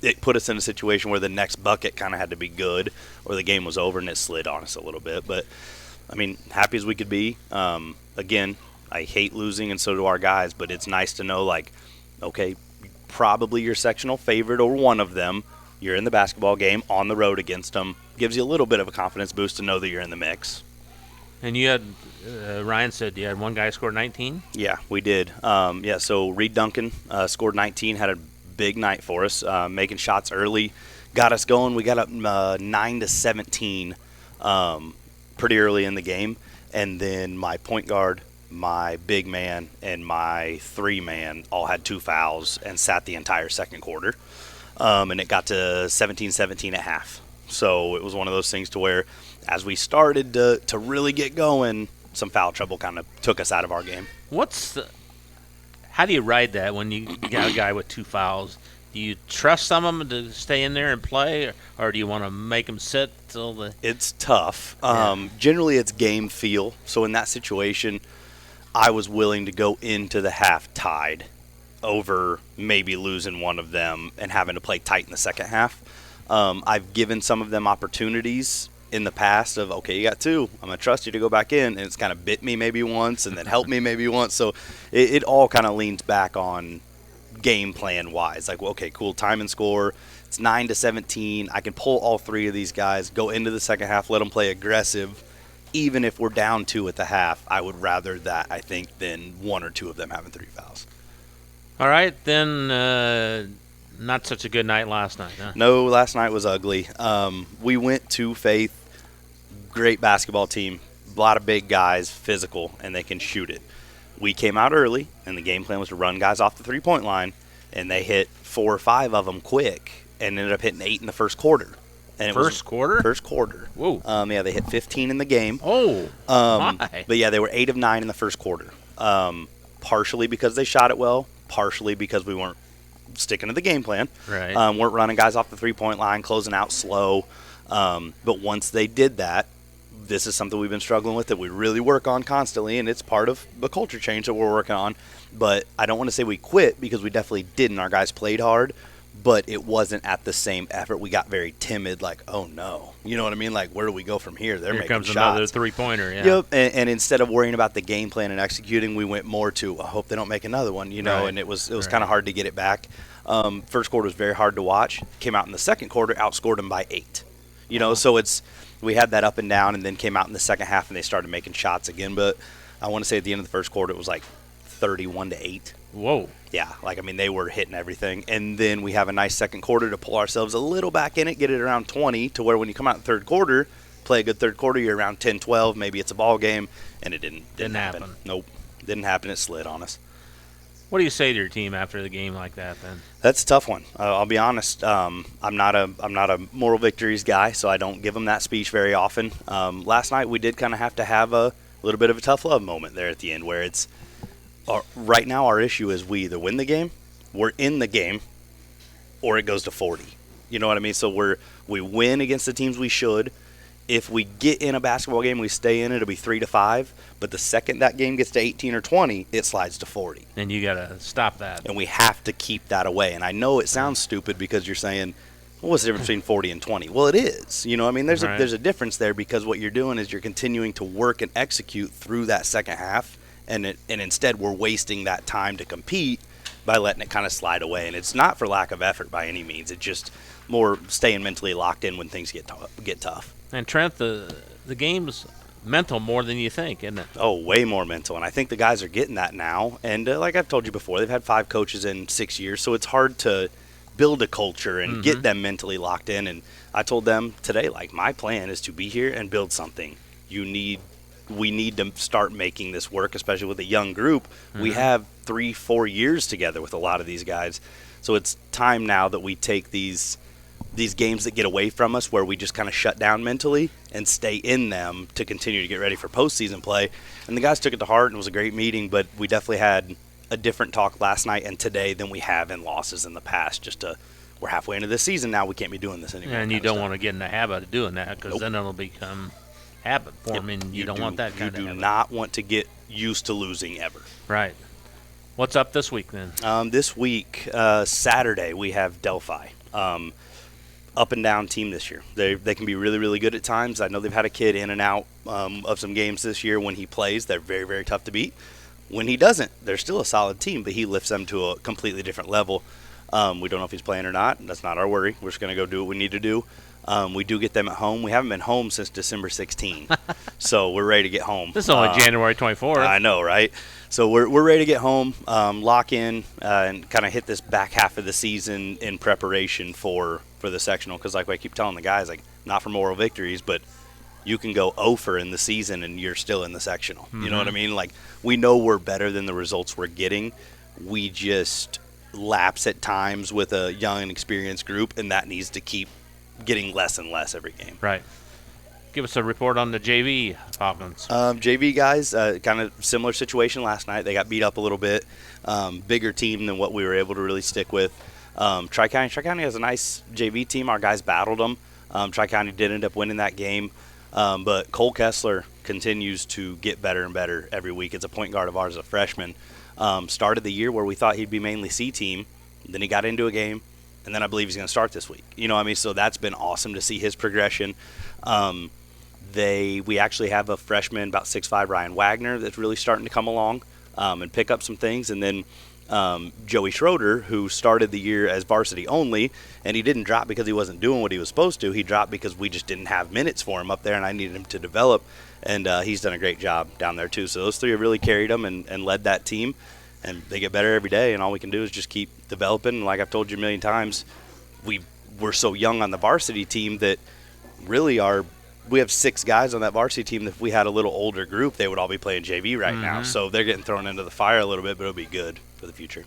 it put us in a situation where the next bucket kind of had to be good or the game was over, and it slid on us a little bit. But, I mean, happy as we could be. Again, I hate losing, and so do our guys, but it's nice to know, like, okay, probably your sectional favorite or one of them. You're in the basketball game on the road against them. Gives you a little bit of a confidence boost to know that you're in the mix. And you had, Ryan said you had one guy score 19? Yeah, we did. So Reed Duncan scored 19, had a big night for us, making shots early, got us going. We got up 9-17 pretty early in the game. And then my point guard, my big man, and my 3-man all had 2 fouls and sat the entire second quarter. And it got to 17-17 at half. So it was one of those things to where as we started to really get going, some foul trouble kind of took us out of our game. How do you ride that when you got a guy with 2 fouls? Do you trust some of them to stay in there and play, or do you want to make them sit till the... It's tough. Generally, it's game feel. So in that situation, I was willing to go into the half tied over maybe losing one of them and having to play tight in the second half. I've given some of them opportunities in the past of, okay, you got 2. I'm going to trust you to go back in. And it's kind of bit me maybe once and then helped me maybe once. So it all kind of leans back on game plan wise. Like, well, okay, cool, time and score. It's 9-17. I can pull all 3 of these guys, go into the second half, let them play aggressive. Even if we're down 2 at the half, I would rather that, I think, than 1 or 2 of them having 3 fouls. All right, then not such a good night last night, huh? No, last night was ugly. We went to Faith, great basketball team, a lot of big guys, physical, and they can shoot it. We came out early, and the game plan was to run guys off the three-point line, and they hit 4 or 5 of them quick and ended up hitting 8 in the first quarter. And First quarter? First quarter. Whoa. They hit 15 in the game. Oh, my. But, yeah, they were 8 of 9 in the first quarter. partially because they shot it well, partially because we weren't sticking to the game plan. Right. Weren't running guys off the three-point line, closing out slow. But once they did that, this is something we've been struggling with that we really work on constantly, and it's part of the culture change that we're working on. But I don't want to say we quit, because we definitely didn't. Our guys played hard, but it wasn't at the same effort. We got very timid, like, oh no, you know what I mean? Like, where do we go from here? They're Here making comes shots. another three-pointer, yeah. Yep, and instead of worrying about the game plan and executing, we went more to, I hope they don't make another one, you know, Right. and it was Right. kind of hard to get it back. First quarter was very hard to watch. Came out in the second quarter, outscored them by 8. You know, so we had that up and down, and then came out in the second half and they started making shots again. But I want to say at the end of the first quarter, it was like 31-8. Whoa. Yeah, like, I mean, they were hitting everything. And then we have a nice second quarter to pull ourselves a little back in it, get it around 20, to where when you come out in the third quarter, play a good third quarter, you're around 10-12, maybe it's a ball game, and it didn't happen. Nope, didn't happen. It slid on us. What do you say to your team after the game like that, then? That's a tough one. I'll be honest. I'm not a moral victories guy, so I don't give them that speech very often. Last night we did kind of have to have a little bit of a tough love moment there at the end, where it's right now our issue is we either win the game, we're in the game, or it goes to 40. You know what I mean? So we win against the teams we should. If we get in a basketball game, we stay in it, it'll be 3-5. But the second that game gets to 18 or 20, it slides to 40. And you got to stop that. And we have to keep that away. And I know it sounds stupid, because you're saying, well, what's the difference between 40 and 20? Well, it is. You know, I mean, there's a difference there, because what you're doing is you're continuing to work and execute through that second half, and instead we're wasting that time to compete by letting it kind of slide away. And it's not for lack of effort by any means. It's just more staying mentally locked in when things get tough. And Trent, the game's mental more than you think, isn't it? Oh, way more mental. And I think the guys are getting that now. And like I've told you before, they've had 5 coaches in 6 years, so it's hard to build a culture and get them mentally locked in. And I told them today, like, my plan is to be here and build something. We need to start making this work, especially with a young group. We have 3-4 years together with a lot of these guys. So it's time now that we take these games that get away from us, where we just kind of shut down mentally, and stay in them to continue to get ready for postseason play. And the guys took it to heart, and it was a great meeting, but we definitely had a different talk last night and today than we have in losses in the past. We're halfway into this season now, we can't be doing this anymore. And you don't want to get in the habit of doing that, because then it'll become habit forming. You don't want that kind of habit. You do not want to get used to losing ever. Right. What's up this week, then? This week, Saturday, we have Delphi. Up and down team this year. They can be really, really good at times. I know they've had a kid in and out of some games this year. When he plays, they're very, very tough to beat. When he doesn't, they're still a solid team, but he lifts them to a completely different level. We don't know if he's playing or not. That's not our worry. We're just going to go do what we need to do. We do get them at home. We haven't been home since December 16, so we're ready to get home. This is only January 24th. I know, right? So we're ready to get home, lock in, and kind of hit this back half of the season in preparation for the sectional. Because like I keep telling the guys, like, not for moral victories, but you can go 0 in the season and you're still in the sectional. You know what I mean? Like, we know we're better than the results we're getting. We just lapse at times with a young and experienced group, and that needs to keep getting less and less every game. Right. Give us a report on the JV Falcons. JV guys, kind of similar situation last night. They got beat up a little bit. Bigger team than what we were able to really stick with. Tri-County has a nice JV team. Our guys battled them. Tri-County did end up winning that game. But Cole Kessler continues to get better and better every week. It's a point guard of ours, a freshman. Started the year where we thought he'd be mainly C team. Then he got into a game, and then I believe he's going to start this week. You know what I mean? So that's been awesome to see his progression. We actually have a freshman, about 6'5", Ryan Wagner, that's really starting to come along and pick up some things. And then Joey Schroeder, who started the year as varsity only, and he didn't drop because he wasn't doing what he was supposed to. He dropped because we just didn't have minutes for him up there, and I needed him to develop. And he's done a great job down there too. So those three have really carried him and led that team. And they get better every day, and all we can do is just keep developing. And like I've told you a million times, we're so young on the varsity team that really we have 6 guys on that varsity team that if we had a little older group, they would all be playing JV right now. So they're getting thrown into the fire a little bit, but it'll be good for the future.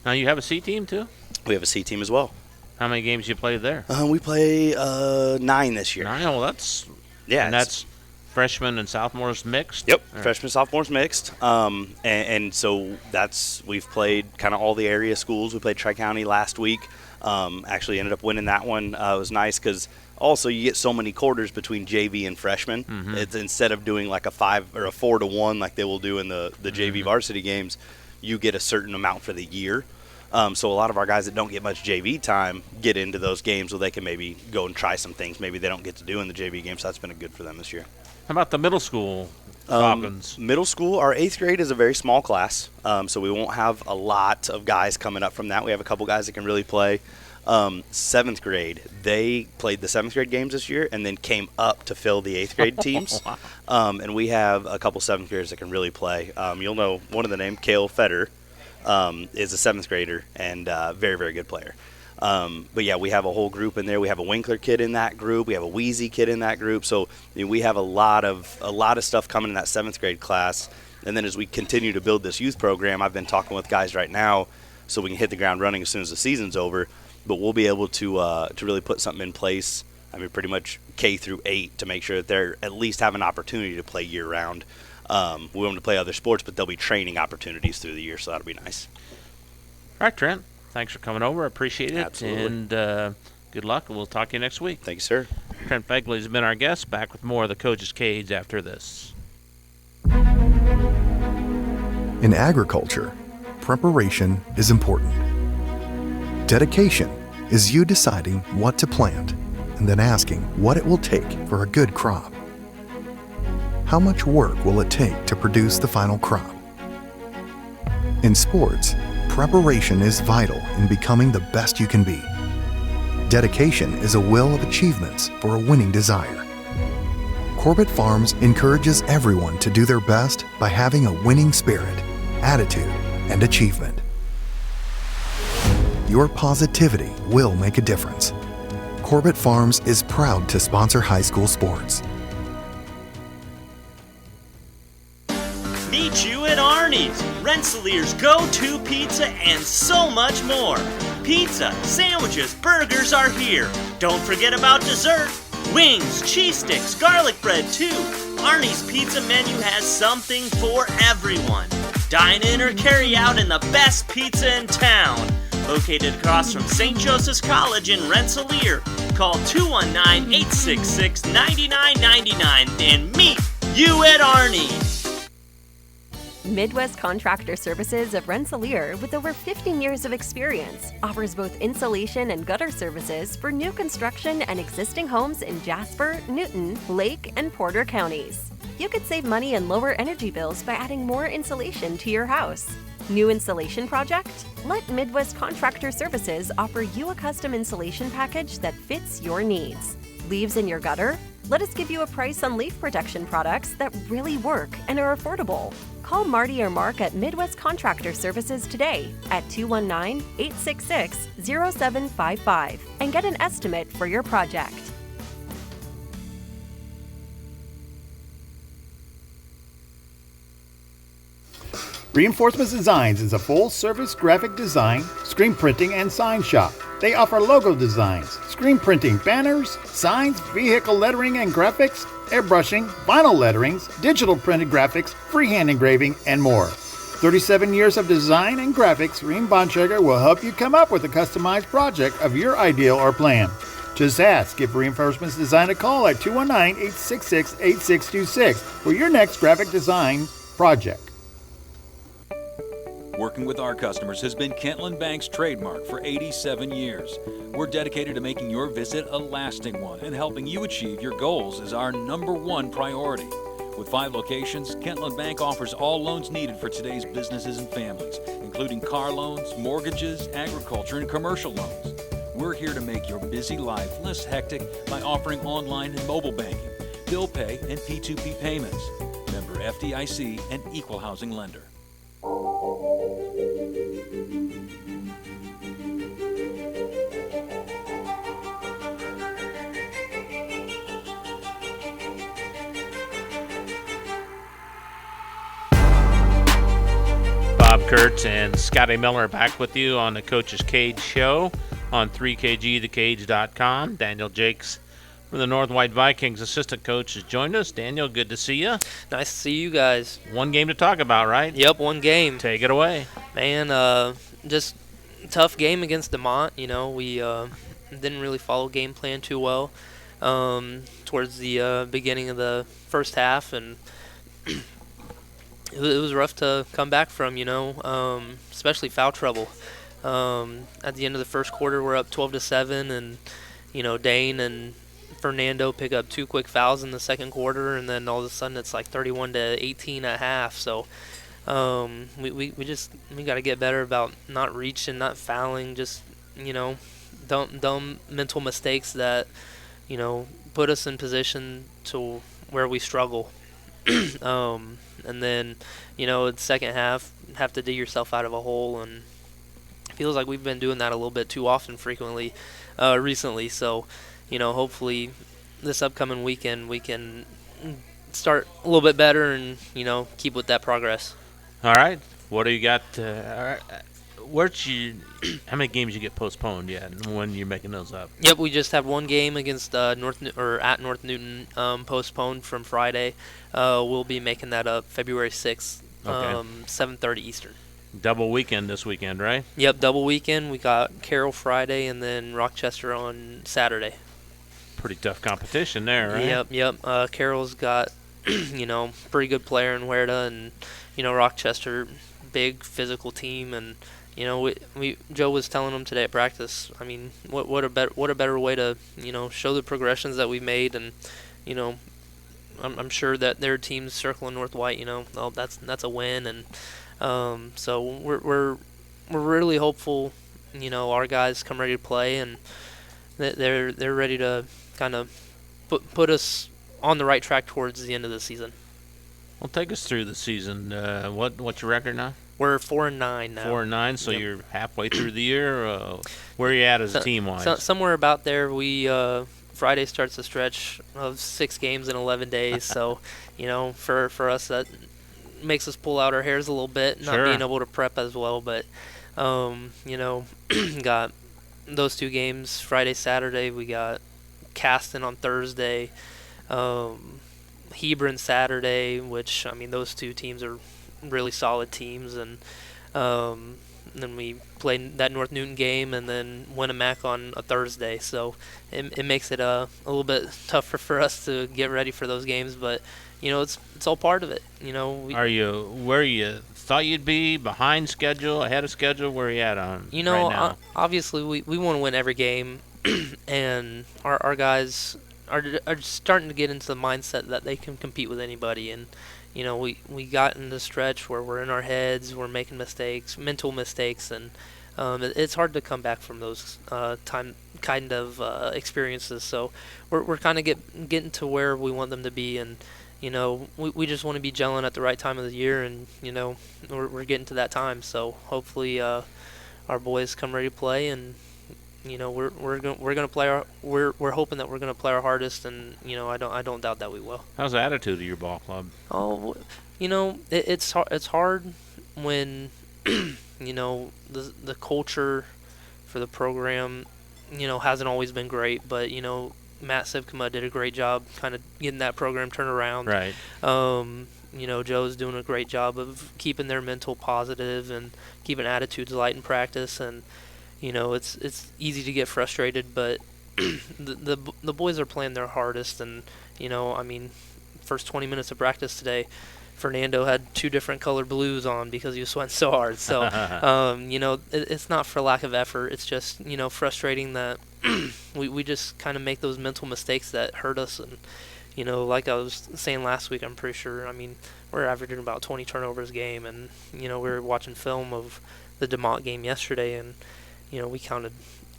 Now you have a C team too? We have a C team as well. How many games you play there? We play 9 this year. 9? Well, that's... Yeah. And that's freshmen and sophomores mixed? Yep, freshmen, sophomores mixed. And so we've played kind of all the area schools. We played Tri-County last week. Actually ended up winning that one. It was nice because also you get so many quarters between JV and freshmen. Mm-hmm. It's instead of doing like a 5 or a 4-to-1 like they will do in the JV varsity games, you get a certain amount for the year. So a lot of our guys that don't get much JV time get into those games where they can maybe go and try some things maybe they don't get to do in the JV games. So that's been good for them this year. How about the middle school Falcons? Middle school, our 8th grade is a very small class, so we won't have a lot of guys coming up from that. We have a couple guys that can really play. 7th grade, they played the 7th grade games this year and then came up to fill the 8th grade teams. And we have a couple 7th graders that can really play. You'll know one of the names, Kale Feder, is a 7th grader and very, very good player. But yeah, we have a whole group in there. We have a Winkler kid in that group. We have a Wheezy kid in that group. So we have a lot of stuff coming in that 7th grade class. And then as we continue to build this youth program, I've been talking with guys right now so we can hit the ground running as soon as the season's over. But we'll be able to really put something in place. I mean, pretty much K through 8 to make sure that they're at least have an opportunity to play year round. We want them to play other sports, but there'll be training opportunities through the year, so that'll be nice. All right, Trent. Thanks for coming over. I appreciate it. Absolutely. And good luck, and we'll talk to you next week. Thank you, sir. Trent Fegley has been our guest. Back with more of the Coach's Cage after this. In agriculture, preparation is important. Dedication is you deciding what to plant and then asking what it will take for a good crop. How much work will it take to produce the final crop? In sports, preparation is vital in becoming the best you can be. Dedication is a will of achievements for a winning desire. Corbett Farms encourages everyone to do their best by having a winning spirit, attitude, and achievement. Your positivity will make a difference. Corbett Farms is proud to sponsor high school sports. Meet you at Arnie's, Rensselaer's go-to pizza and so much more. Pizza, sandwiches, burgers are here. Don't forget about dessert. Wings, cheese sticks, garlic bread too. Arnie's pizza menu has something for everyone. Dine in or carry out in the best pizza in town. Located across from St. Joseph's College in Rensselaer. Call 219-866-9999 and meet you at Arnie's. Midwest Contractor Services of Rensselaer, with over 15 years of experience, offers both insulation and gutter services for new construction and existing homes in Jasper, Newton, Lake, and Porter counties. You could save money and lower energy bills by adding more insulation to your house. New insulation project? Let Midwest Contractor Services offer you a custom insulation package that fits your needs. Leaves in your gutter? Let us give you a price on leaf protection products that really work and are affordable. Call Marty or Mark at Midwest Contractor Services today at 219-866-0755 and get an estimate for your project. Reinforcements Designs is a full-service graphic design, screen printing, and sign shop. They offer logo designs, screen printing, banners, signs, vehicle lettering and graphics, airbrushing, vinyl letterings, digital printed graphics, freehand engraving, and more. 37 years of design and graphics, Reem Bontrager will help you come up with a customized project of your ideal or plan. Just ask. Give Reinforcements Design a call at 219-866-8626 for your next graphic design project. Working with our customers has been Kentland Bank's trademark for 87 years. We're dedicated to making your visit a lasting one, and helping you achieve your goals is our #1 priority. With 5 locations, Kentland Bank offers all loans needed for today's businesses and families, including car loans, mortgages, agriculture, and commercial loans. We're here to make your busy life less hectic by offering online and mobile banking, bill pay, and P2P payments. Member FDIC and equal housing lender. Bob Kurtz and Scotty Miller back with you on the Coach's Cage show on 3KG, thecage.com. Daniel Jakes from the North White Vikings assistant coach has joined us. Daniel, good to see you. Nice to see you guys. One game to talk about, right? Yep, one game. Take it away. Man, just tough game against DeMont. We didn't really follow game plan too well towards the beginning of the first half, and it was rough to come back from, especially foul trouble. At the end of the first quarter, we're up 12-7, and Dane and Fernando pick up 2 quick fouls in the second quarter, and then all of a sudden it's like 31-18 at half. So we got to get better about not reaching, not fouling, just dumb mental mistakes that put us in position to where we struggle. And then in the second half, have to dig yourself out of a hole, and it feels like we've been doing that a little bit too often, frequently, recently. So hopefully this upcoming weekend we can start a little bit better and keep with that progress. All right, what do you got? How many games you get postponed yet, and when you're making those up? Yep, we just have one game against at North Newton postponed from Friday. We'll be making that up February 6th, Okay. 7:30 Eastern. Double weekend this weekend, right? Yep, double weekend. We got Carroll Friday and then Rochester on Saturday. Pretty tough competition there, right? Yep. Carroll's got pretty good player in Huerta, and Rochester, big physical team, and Joe was telling them today at practice. I mean, what a better way to show the progressions that we've made, and I'm sure that their teams circling North White, that's a win, and so we're really hopeful. Our guys come ready to play, and they're ready to kind of put us on the right track towards the end of the season. Well, take us through the season. What's your record now? We're 4-9 now. 4-9, so Yep. You're halfway through the year. Where are you at as a team-wise? Somewhere about there. We Friday starts a stretch of 6 games in 11 days. So, for us that makes us pull out our hairs a little bit, not Sure. being able to prep as well. But got those 2 games Friday, Saturday. We got Caston on Thursday, Hebron Saturday, which those 2 teams are really solid teams, and then we played that North Newton game, and then Winnemac on a Thursday. So it makes it a little bit tougher for us to get ready for those games, but it's all part of it. Are you where you thought you'd be? Behind schedule? Ahead of schedule? Where are you at on right now? Obviously we want to win every game, and our guys are starting to get into the mindset that they can compete with anybody, and we got in the stretch where we're in our heads, we're making mistakes, mental mistakes, and it's hard to come back from those experiences. So we're kind of getting to where we want them to be, and we just want to be gelling at the right time of the year, and we're getting to that time. So hopefully our boys come ready to play, and we're gonna play we're hoping that we're gonna play our hardest, and I don't doubt that we will. How's the attitude of your ball club? Oh, it's hard when the culture for the program hasn't always been great, but Matt Sivkama did a great job kind of getting that program turned around. Right. Joe's doing a great job of keeping their mental positive and keeping attitudes light in practice, and it's easy to get frustrated, but the boys are playing their hardest, and first 20 minutes of practice today, Fernando had 2 different colored blues on because he was sweating so hard. So it's not for lack of effort. It's just frustrating that we just kind of make those mental mistakes that hurt us, and like I was saying last week, I'm pretty sure. We're averaging about 20 turnovers a game, and we were watching film of the DeMont game yesterday, and we counted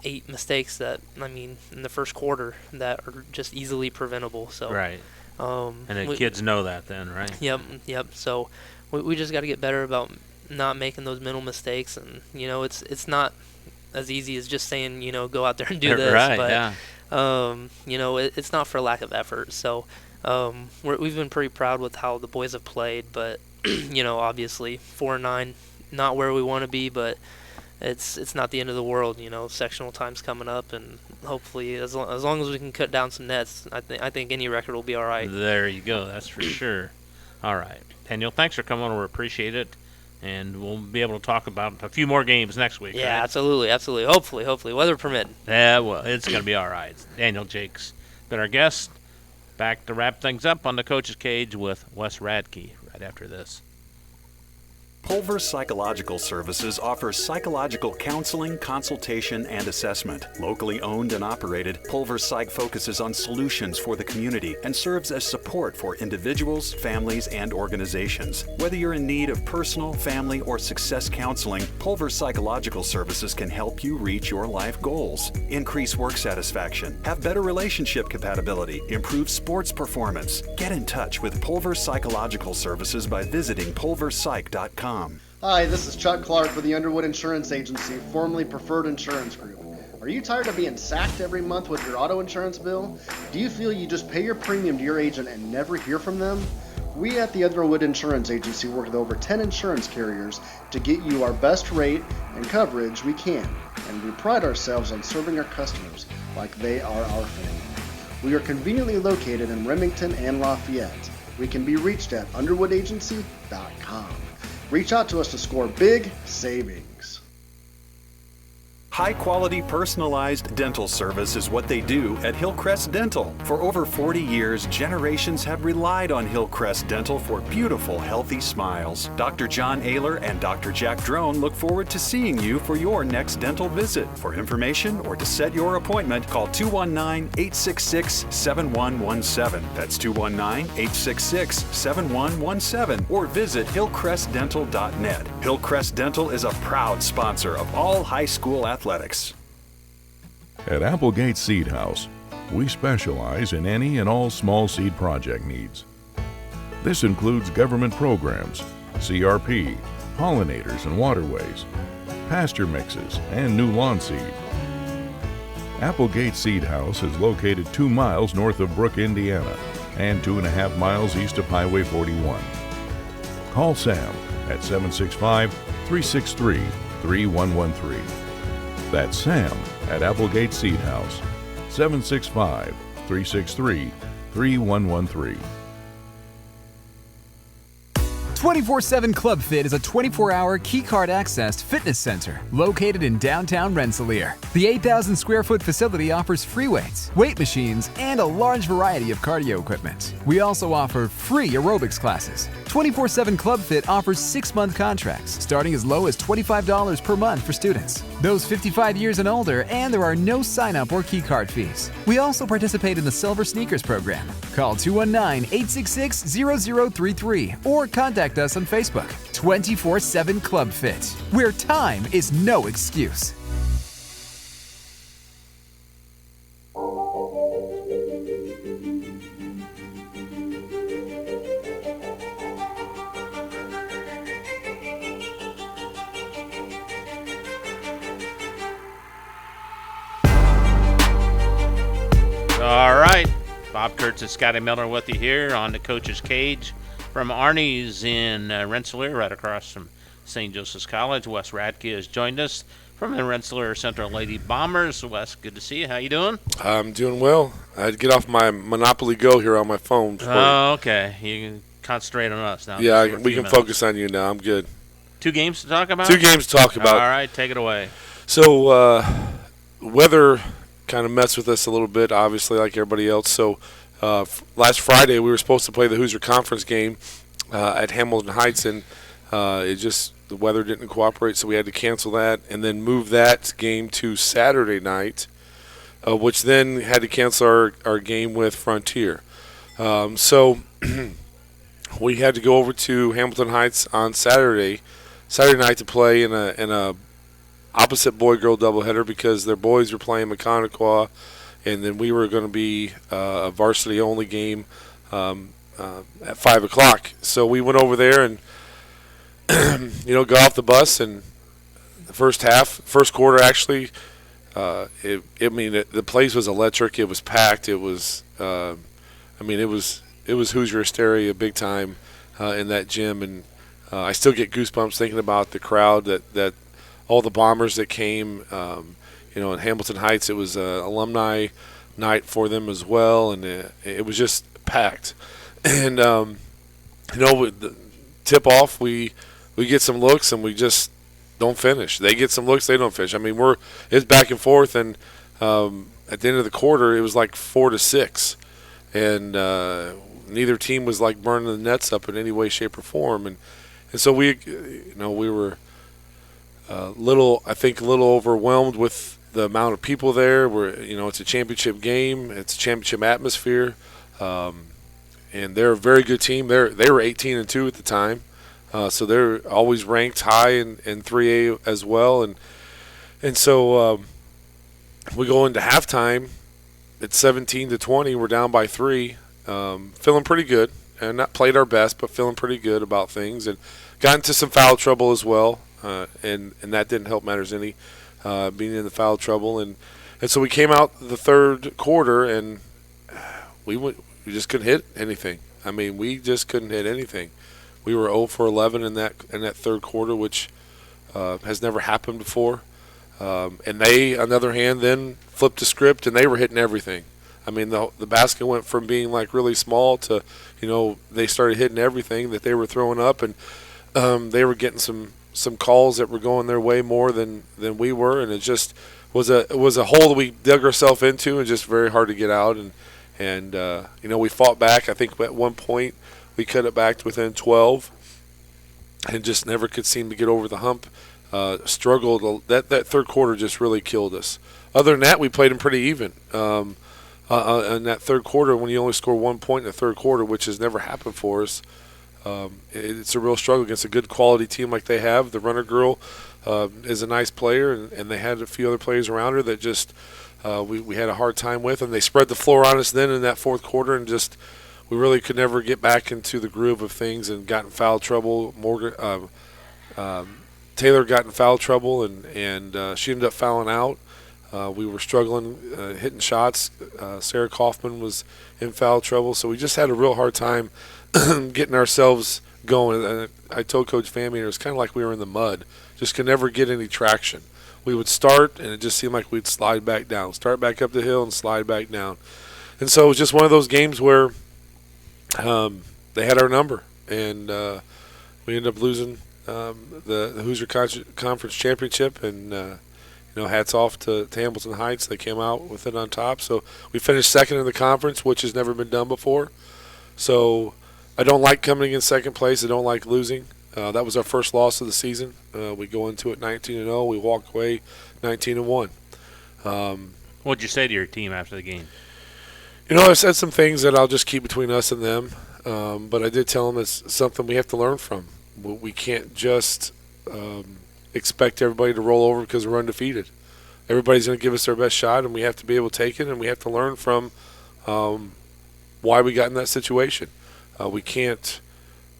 8 mistakes that in the first quarter that are just easily preventable. So right. And the kids know that then, right? Yep. So we just got to get better about not making those mental mistakes, and it's not as easy as just saying go out there and do this. Right. But Yeah. it's not for lack of effort. So we've been pretty proud with how the boys have played, but obviously 4-9, not where we want to be, but it's not the end of the world. Sectional time's coming up, and hopefully as long as we can cut down some nets, I think any record will be all right. There you go. That's for sure. All right, Daniel, thanks for coming over. Appreciate it. And we'll be able to talk about a few more games next week. Yeah, right? absolutely. Hopefully, weather permitting. Yeah, well, it's going to be all right. Daniel Jakes been our guest. Back to wrap things up on the Coach's Cage with Wes Radke right after this. Pulver Psychological Services offers psychological counseling, consultation, and assessment. Locally owned and operated, Pulver Psych focuses on solutions for the community and serves as support for individuals, families, and organizations. Whether you're in need of personal, family, or success counseling, Pulver Psychological Services can help you reach your life goals. Increase work satisfaction, have better relationship compatibility, improve sports performance. Get in touch with Pulver Psychological Services by visiting pulverpsych.com. Hi, this is Chuck Clark with the Underwood Insurance Agency, formerly Preferred Insurance Group. Are you tired of being sacked every month with your auto insurance bill? Do you feel you just pay your premium to your agent and never hear from them? We at the Underwood Insurance Agency work with over 10 insurance carriers to get you our best rate and coverage we can, and we pride ourselves on serving our customers like they are our family. We are conveniently located in Remington and Lafayette. We can be reached at underwoodagency.com. Reach out to us to score big savings. High-quality, personalized dental service is what they do at Hillcrest Dental. For over 40 years, generations have relied on Hillcrest Dental for beautiful, healthy smiles. Dr. John Ayler and Dr. Jack Drone look forward to seeing you for your next dental visit. For information or to set your appointment, call 219-866-7117. That's 219-866-7117. Or visit hillcrestdental.net. Hillcrest Dental is a proud sponsor of all high school athletics. At Applegate Seed House, we specialize in any and all small seed project needs. This includes government programs, CRP, pollinators and waterways, pasture mixes, and new lawn seed. Applegate Seed House is located 2 miles north of Brook, Indiana, and 2.5 miles east of Highway 41. Call Sam at 765-363-3113. That's Sam at Applegate Seed House, 765-363-3113. 24/7 Club Fit is a 24-hour keycard accessed fitness center located in downtown Rensselaer. The 8,000 square foot facility offers free weights, weight machines, and a large variety of cardio equipment. We also offer free aerobics classes. 24/7 Club Fit offers 6-month contracts starting as low as $25 per month for students, those 55 years and older, and there are no sign-up or keycard fees. We also participate in the Silver Sneakers program. Call 219-866-0033 or contact us on Facebook. 24/7 Club Fit, where time is no excuse. All right, Bob Kurtz and Scotty Miller with you here on the Coach's Cage from Arnie's in Rensselaer, right across from St. Joseph's College. Wes Radke has joined us from the Rensselaer Central Lady Bombers. Wes, good to see you. How you doing? I'm doing well. I had to get off my Monopoly Go here on my phone. Oh, okay. You can concentrate on us now. Yeah, we can focus on you now. I'm good. 2 games to talk about? 2 games to talk about. All right, take it away. So, weather kind of messed with us a little bit, obviously, like everybody else. So, last Friday we were supposed to play the Hoosier Conference game at Hamilton Heights, and the weather didn't cooperate, so we had to cancel that and then move that game to Saturday night, which then had to cancel our game with Frontier. So we had to go over to Hamilton Heights on Saturday night to play in a opposite boy-girl doubleheader because their boys were playing Maconaquah, and then we were going to be a varsity-only game at 5 o'clock. So we went over there and got off the bus, and the first quarter actually, the place was electric. It was packed. It was, it was Hoosier hysteria big time in that gym, and I still get goosebumps thinking about the crowd that all the Bombers that came. In Hamilton Heights, it was alumni night for them as well, and it was just packed. And with the tip off, we get some looks and we just don't finish. They get some looks, they don't finish. I mean, it's back and forth, and at the end of the quarter, it was like 4-6, and neither team was like burning the nets up in any way, shape, or form. And so we were a little overwhelmed with the amount of people there. It's a championship game, it's a championship atmosphere, and they're a very good team. They were 18-2 at the time, so they're always ranked high in 3A as well. And so we go into halftime. It's 17-20. We're down by 3, feeling pretty good, and not played our best, but feeling pretty good about things, and got into some foul trouble as well, and that didn't help matters any. Being in the foul trouble, and so we came out the third quarter, and we just couldn't hit anything. I mean, we just couldn't hit anything. We were 0 for 11 in that third quarter, which has never happened before. And they, on the other hand, then flipped the script, and they were hitting everything. I mean, the basket went from being like really small to, they started hitting everything that they were throwing up, and they were getting some calls that were going their way more than we were, and it just was a hole that we dug ourselves into, and just very hard to get out. And we fought back. I think at one point we cut it back to within 12, and just never could seem to get over the hump. Struggled. That third quarter just really killed us. Other than that, we played them pretty even. In that third quarter, when you only score 1 point in the third quarter, which has never happened for us. It's a real struggle against a good quality team like they have. The runner girl is a nice player, and they had a few other players around her that just we had a hard time with, and they spread the floor on us then in that fourth quarter, and just we really could never get back into the groove of things, and got in foul trouble. Taylor got in foul trouble, and she ended up fouling out. We were struggling hitting shots. Sarah Kaufman was in foul trouble, so we just had a real hard time getting ourselves going. And I told Coach Fammy it was kind of like we were in the mud, just could never get any traction. We would start, and it just seemed like we'd slide back down, start back up the hill and slide back down. And so it was just one of those games where they had our number, and we ended up losing the Hoosier Conference Championship. And hats off to Hamilton Heights. They came out with it on top. So we finished second in the conference, which has never been done before. So I don't like coming in second place. I don't like losing. That was our first loss of the season. We go into it 19-0. We walk away 19-1. What'd you say to your team after the game? I said some things that I'll just keep between us and them. But I did tell them it's something we have to learn from. We can't just expect everybody to roll over because we're undefeated. Everybody's going to give us their best shot, and we have to be able to take it, and we have to learn from why we got in that situation. We can't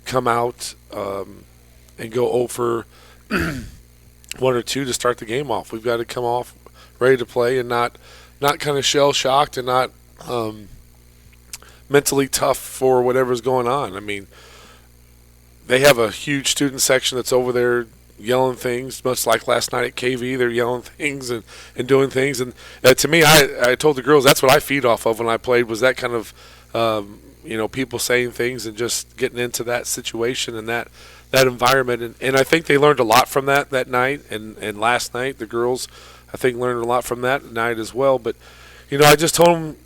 come out and go 0 for 1 or 2 to start the game off. We've got to come off ready to play, and not kind of shell-shocked, and not mentally tough for whatever's going on. I mean, they have a huge student section that's over there yelling things, much like last night at KV. They're yelling things and doing things. And to me, I told the girls that's what I feed off of when I played, was that kind of people saying things and just getting into that situation and that environment. And I think they learned a lot from that night and last night. The girls, I think, learned a lot from that night as well. But, I just told them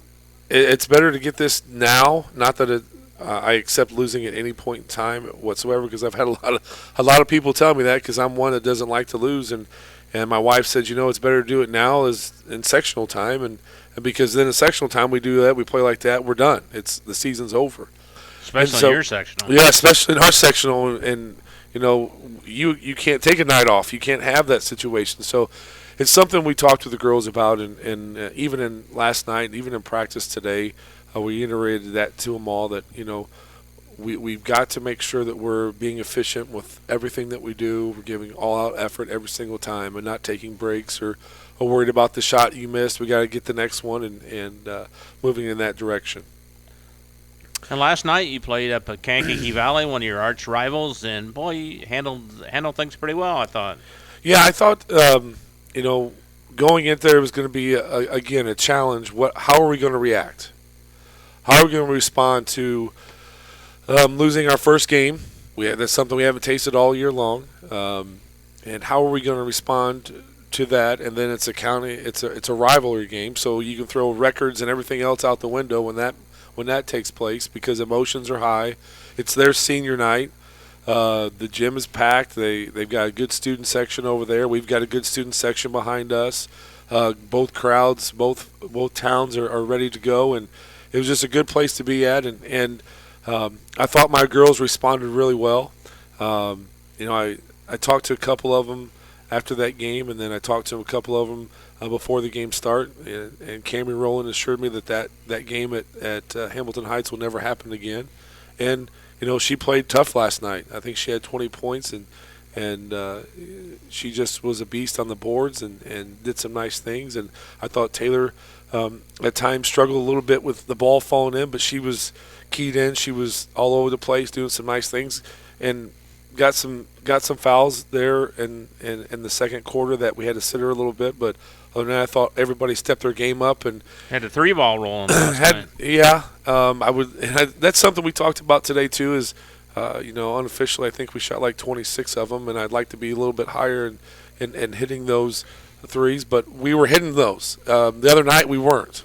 it's better to get this now, not that I accept losing at any point in time whatsoever, because I've had a lot of people tell me that, because I'm one that doesn't like to lose, and my wife said, it's better to do it now as in sectional time, and because then in sectional time we do that, we play like that, we're done. The season's over. Especially in your sectional. Yeah, especially in our sectional, and you can't take a night off. You can't have that situation. So it's something we talked to the girls about, and even in last night, even in practice today. We iterated that to them all, that we've got to make sure that we're being efficient with everything that we do. We're giving all-out effort every single time, and not taking breaks or worried about the shot you missed. We got to get the next one and moving in that direction. And last night you played up at Kankakee Valley, one of your arch rivals, and boy, you handled things pretty well, I thought. Yeah, I thought, going in there was going to be, again, a challenge. How are we going to react? How are we going to respond to losing our first game? That's something we haven't tasted all year long. And how are we going to respond to that? And then it's a rivalry game, so you can throw records and everything else out the window when that takes place because emotions are high. It's their senior night. The gym is packed. They've got a good student section over there. We've got a good student section behind us. Both crowds, both towns are ready to go, and it was just a good place to be at. And I thought my girls responded really well. I talked to a couple of them after that game, and then I talked to a couple of them before the game start. And Camry Rowland assured me that game at Hamilton Heights will never happen again. And she played tough last night. I think she had 20 points, and she just was a beast on the boards and did some nice things. And I thought Taylor at times struggled a little bit with the ball falling in, but she was keyed in. She was all over the place doing some nice things and got some fouls there in the second quarter that we had to sit her a little bit. But other than that, I thought everybody stepped their game up and had a 3-ball rolling. Yeah, that's something we talked about today too. Is unofficially, I think we shot like 26 of them, and I'd like to be a little bit higher and hitting those threes. But we were hitting those. The other night we weren't.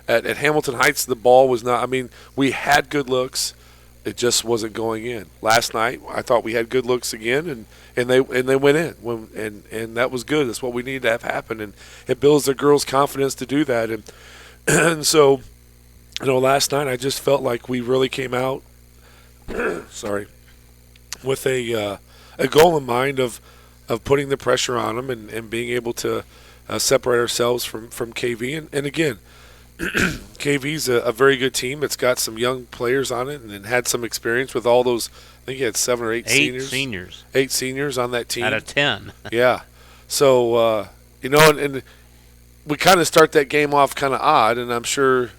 At Hamilton Heights, the ball was not. I mean, we had good looks. It just wasn't going in. Last night, I thought we had good looks again, and they went in, and that was good. That's what we needed to have happen, and it builds the girls' confidence to do that. And so, last night I just felt like we really came out, with a goal in mind of putting the pressure on them and being able to separate ourselves from KV. And again, KV's a very good team. It's got some young players on it and had some experience with all those. I think he had 7 or 8 seniors. 8 seniors on that team. Out of 10. Yeah. So, and we kind of start that game off kind of odd, and I'm sure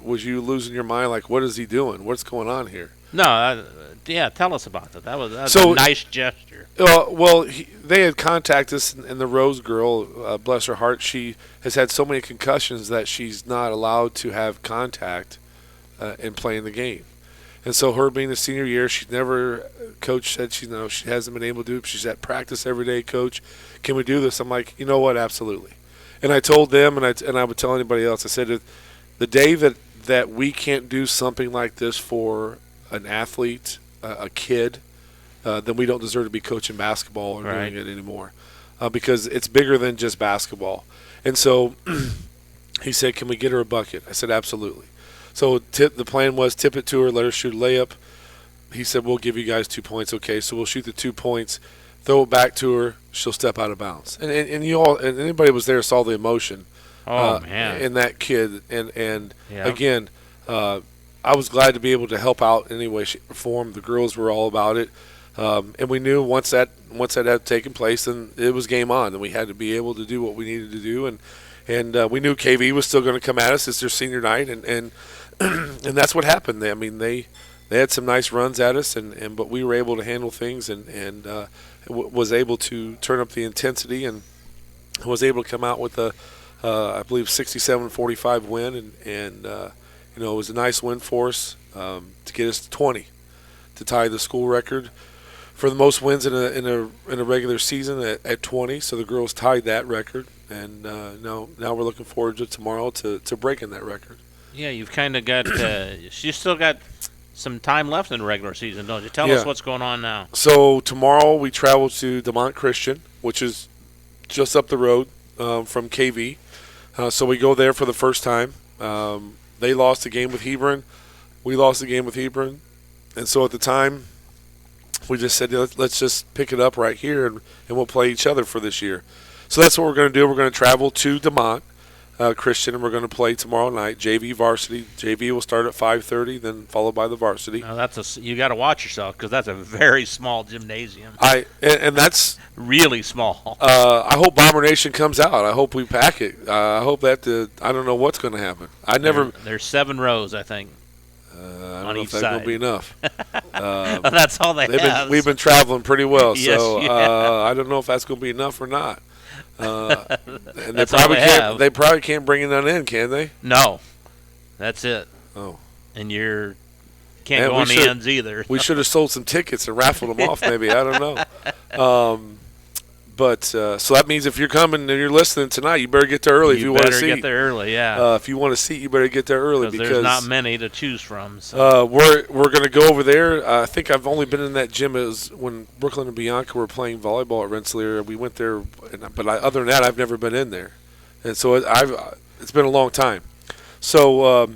was you losing your mind like, what is he doing? What's going on here? No, tell us about that. That was a nice gesture. They had contacted us, and the Rose girl, bless her heart, she has had so many concussions that she's not allowed to have contact and play in the game. And so her being a senior year, coach said she hasn't been able to do it. She's at practice every day, coach. Can we do this? I'm like, you know what, absolutely. And I told them, and I would tell anybody else, I said, the day that we can't do something like this for an athlete, a kid, then we don't deserve to be coaching basketball or doing it anymore, because it's bigger than just basketball. And so he said, can we get her a bucket? I said, absolutely. So the plan was tip it to her, let her shoot a layup. He said, we'll give you guys 2 points. Okay, so we'll shoot the 2 points, throw it back to her, she'll step out of bounds. And you all, and anybody who was there saw the emotion in that kid. And again, I was glad to be able to help out in any way, shape, or form. The girls were all about it. And we knew once that had taken place, then it was game on, and we had to be able to do what we needed to do. And we knew KV was still going to come at us. It's their senior night, and that's what happened. They had some nice runs at us, but we were able to handle things and was able to turn up the intensity and was able to come out with a I believe 67-45 win, and it was a nice win for us to get us to 20 to tie the school record for the most wins in a regular season at 20. So the girls tied that record, and now we're looking forward to tomorrow to breaking that record. Yeah, you've kind of got you still got some time left in the regular season, don't you? Tell us what's going on now. So tomorrow we travel to DeMont Christian, which is just up the road from KV. So we go there for the first time. They lost a game with Hebron. We lost a game with Hebron. And so at the time, we just said, let's just pick it up right here, and we'll play each other for this year. So that's what we're going to do. We're going to travel to DeMont Christian, and we're going to play tomorrow night, JV varsity. JV will start at 5:30, then followed by the varsity. Now you got to watch yourself, because that's a very small gymnasium. And that's really small. I hope Bomber Nation comes out. I hope we pack it. I hope that I don't know what's going to happen. There's 7 rows, I think. I don't know if that's going to be enough. That's all they have. We've been traveling pretty well, Yes, so you have. I don't know if that's going to be enough or not. And That's all they have. They probably can't bring none in, can they? No, that's it. Oh, and you're can't Man, go we on the should- ends either. We should have sold some tickets and raffled them off, maybe. I don't know. So that means if you're coming and you're listening tonight, you better get there early if you want to better see. get there early, yeah. If you want to see, you better get there early because there's not many to choose from. So. we're going to go over there. I think I've only been in that gym as when Brooklyn and Bianca were playing volleyball at Rensselaer. We went there, but other than that, I've never been in there, and so it's been a long time. So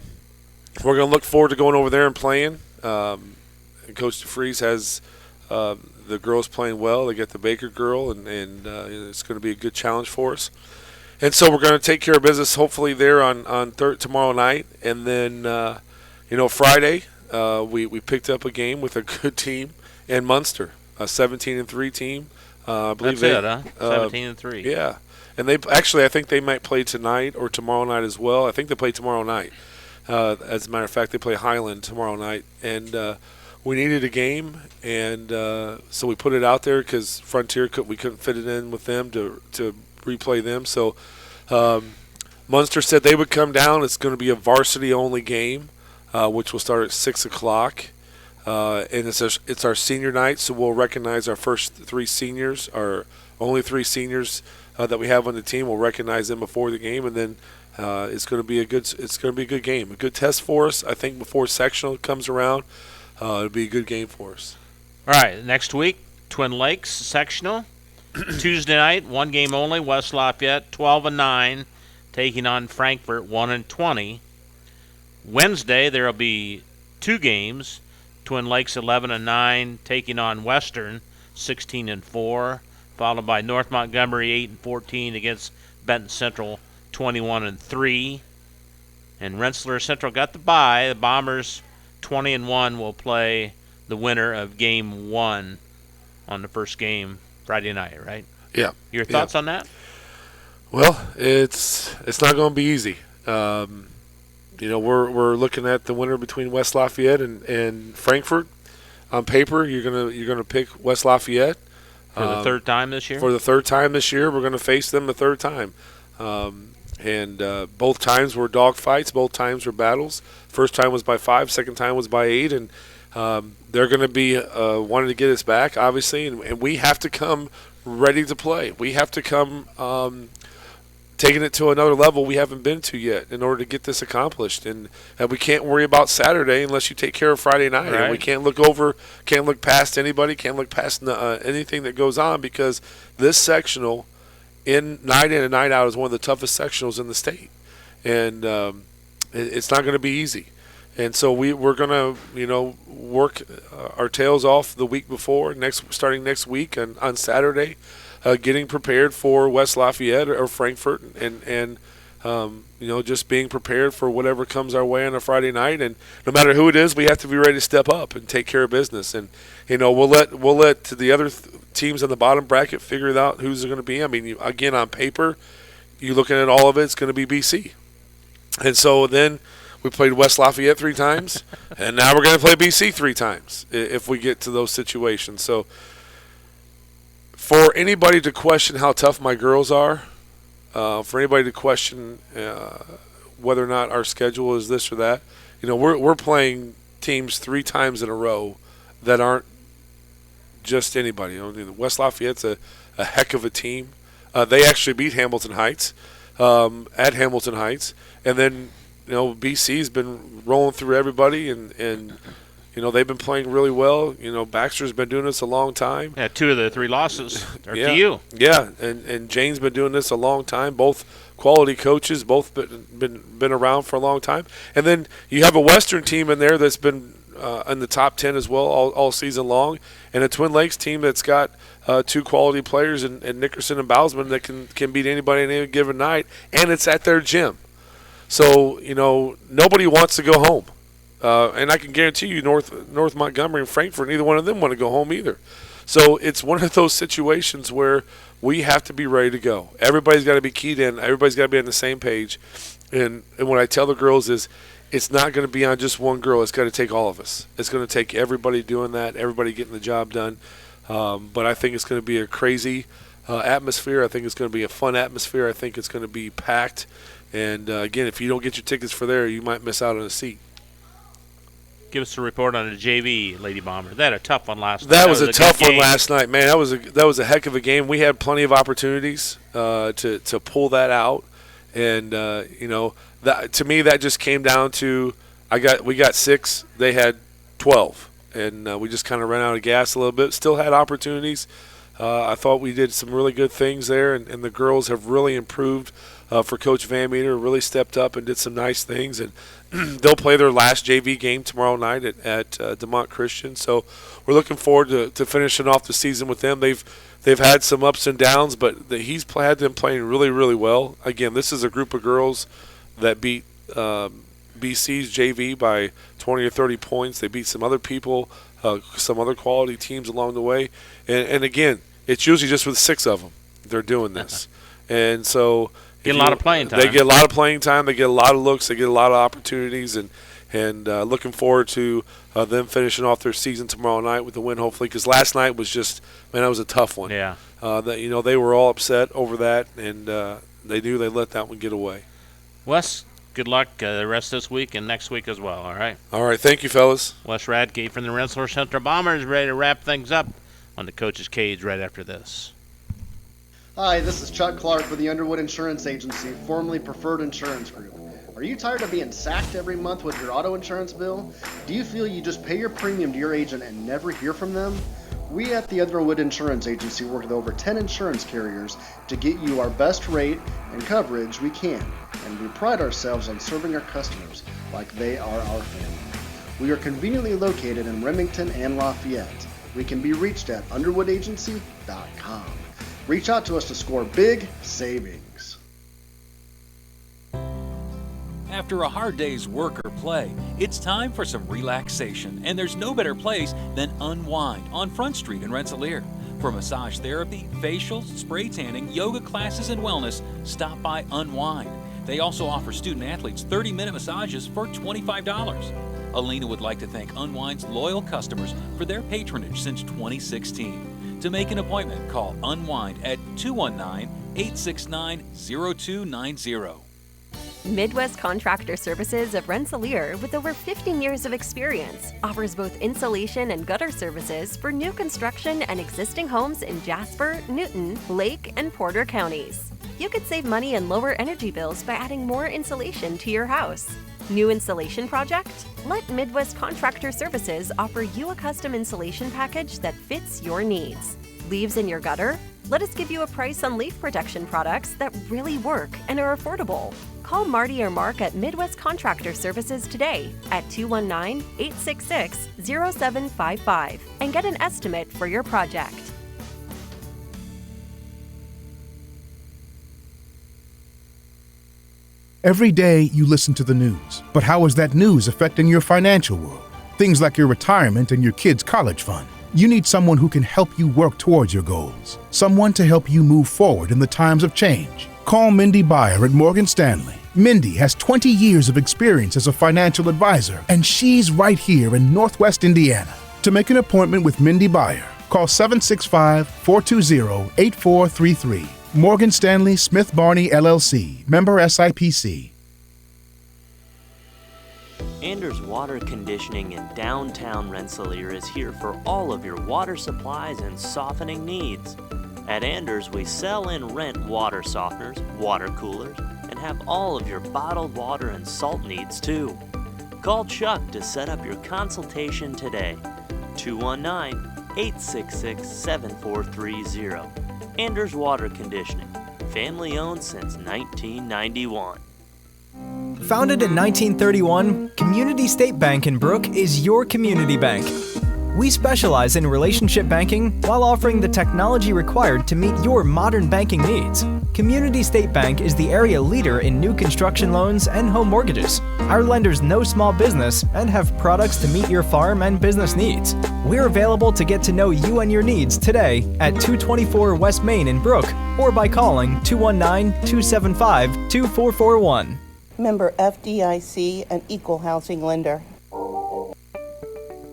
we're going to look forward to going over there and playing. And Coach DeFries has the girls playing well. They got the Baker girl, and it's going to be a good challenge for us. And so we're going to take care of business hopefully there on tomorrow night. And then, Friday we picked up a game with a good team in Munster, a 17-3 team. I believe That's it, huh? 17-3. Yeah. And I think they might play tonight or tomorrow night as well. I think they play tomorrow night. As a matter of fact, they play Highland tomorrow night. And we needed a game, and so we put it out there because Frontier we couldn't fit it in with them to replay them. So Munster said they would come down. It's going to be a varsity-only game, which will start at 6 o'clock. And it's our senior night, so we'll recognize our first three seniors, our only three seniors that we have on the team. We'll recognize them before the game, and then it's going to be a good game, a good test for us. I think before sectional comes around, it'll be a good game for us. All right, next week, Twin Lakes sectional. Tuesday night, one game only. West Lafayette 12-9, taking on Frankfort 1-20. Wednesday there will be two games. Twin Lakes 11-9, taking on Western 16-4, followed by North Montgomery 8-14 against Benton Central 21-3. And Rensselaer Central got the bye. The Bombers 20-1 will play the winner of game 1 on the first game Friday night, right? Yeah. Your thoughts on that? Well, it's not going to be easy. We're looking at the winner between West Lafayette and Frankfort. On paper, you're gonna pick West Lafayette For the third time this year? For the third time this year, we're going to face them the third time. And both times were dogfights. Both times were battles. First time was by 5. Second time was by 8. And they're going to be wanting to get us back, obviously. And we have to come ready to play. We have to come taking it to another level we haven't been to yet in order to get this accomplished. And we can't worry about Saturday unless you take care of Friday night. Right. And we can't look past anybody, can't look past anything that goes on, because this sectional in and night out is one of the toughest sectionals in the state. And it's not going to be easy. And so we're going to, work our tails off the week before, starting next week on Saturday, getting prepared for West Lafayette or Frankfort, and just being prepared for whatever comes our way on a Friday night. And no matter who it is, we have to be ready to step up and take care of business. And we'll let the other teams on the bottom bracket figure it out who's going to be. I mean, again, on paper, you're looking at all of it, it's going to be BC. And so then we played West Lafayette 3 times, and now we're going to play BC 3 times if we get to those situations. So for anybody to question how tough my girls are, for anybody to question whether or not our schedule is this or that, we're playing teams 3 times in a row that aren't just anybody. West Lafayette's a heck of a team. They actually beat Hamilton Heights at Hamilton Heights, and then BC's been rolling through everybody, and they've been playing really well. Baxter's been doing this a long time. Yeah, 2 of the 3 losses are yeah. to you. Yeah, and Jane's been doing this a long time. Both quality coaches, both been around for a long time. And then you have a Western team in there that's been in the top 10 as well all season long, and a Twin Lakes team that's got 2 quality players in Nickerson and Bousman that can beat anybody on any given night, and it's at their gym. So, nobody wants to go home. And I can guarantee you North Montgomery and Frankfort, neither one of them want to go home either. So it's one of those situations where we have to be ready to go. Everybody's got to be keyed in. Everybody's got to be on the same page. And what I tell the girls is, it's not going to be on just one girl. It's got to take all of us. It's going to take everybody doing that, everybody getting the job done. But I think it's going to be a crazy atmosphere. I think it's going to be a fun atmosphere. I think it's going to be packed. And, again, if you don't get your tickets for there, you might miss out on a seat. Give us a report on the JV Lady Bomber. They had a tough one last night. That was a tough one last night, man. That was a heck of a game. We had plenty of opportunities to pull that out, and that, to me, that just came down to we got 6, they had 12, and we just kind of ran out of gas a little bit. Still had opportunities. I thought we did some really good things there, and the girls have really improved. For Coach Van Meter, really stepped up and did some nice things, and they'll play their last JV game tomorrow night at DeMont Christian. So we're looking forward to finishing off the season with them. They've had some ups and downs, but he's had them playing really, really well. Again, this is a group of girls that beat BC's JV by 20 or 30 points. They beat some other people, some other quality teams along the way, and again, it's usually just with 6 of them they're doing this, and so. Get a lot of playing time. They get a lot of playing time. They get a lot of looks. They get a lot of opportunities, and looking forward to them finishing off their season tomorrow night with a win, hopefully. Because last night was just, man, that was a tough one. Yeah. They were all upset over that, and they knew they let that one get away. Wes, good luck the rest of this week and next week as well. All right. All right. Thank you, fellas. Wes Radke from the Rensselaer Central Bombers ready to wrap things up on the Coach's Cage right after this. Hi, this is Chuck Clark with the Underwood Insurance Agency, formerly Preferred Insurance Group. Are you tired of being sacked every month with your auto insurance bill? Do you feel you just pay your premium to your agent and never hear from them? We at the Underwood Insurance Agency work with over 10 insurance carriers to get you our best rate and coverage we can, and we pride ourselves on serving our customers like they are our family. We are conveniently located in Remington and Lafayette. We can be reached at underwoodagency.com. Reach out to us to score big savings. After a hard day's work or play, it's time for some relaxation, and there's no better place than Unwind on Front Street in Rensselaer. For massage therapy, facials, spray tanning, yoga classes, and wellness, stop by Unwind. They also offer student athletes 30-minute massages for $25. Alina would like to thank Unwind's loyal customers for their patronage since 2016. To make an appointment, call Unwind at 219-869-0290. Midwest Contractor Services of Rensselaer, with over 15 years of experience, offers both insulation and gutter services for new construction and existing homes in Jasper, Newton, Lake, and Porter counties. You could save money and lower energy bills by adding more insulation to your house. New insulation project? Let Midwest Contractor Services offer you a custom insulation package that fits your needs. Leaves in your gutter? Let us give you a price on leaf protection products that really work and are affordable. Call Marty or Mark at Midwest Contractor Services today at 219-866-0755 and get an estimate for your project. Every day you listen to the news, but how is that news affecting your financial world? Things like your retirement and your kids' college fund. You need someone who can help you work towards your goals. Someone to help you move forward in the times of change. Call Mindy Byer at Morgan Stanley. Mindy has 20 years of experience as a financial advisor, and she's right here in Northwest Indiana. To make an appointment with Mindy Byer, call 765-420-8433. Morgan Stanley Smith Barney LLC, member SIPC. Anders Water Conditioning in downtown Rensselaer is here for all of your water supplies and softening needs. At Anders, we sell and rent water softeners, water coolers, and have all of your bottled water and salt needs too. Call Chuck to set up your consultation today. 219-866-7430. Anders Water Conditioning, family owned since 1991. Founded in 1931, Community State Bank in Brook is your community bank. We specialize in relationship banking while offering the technology required to meet your modern banking needs. Community State Bank is the area leader in new construction loans and home mortgages. Our lenders know small business and have products to meet your farm and business needs. We're available to get to know you and your needs today at 224 West Main in Brook or by calling 219-275-2441. Member FDIC, an equal housing lender.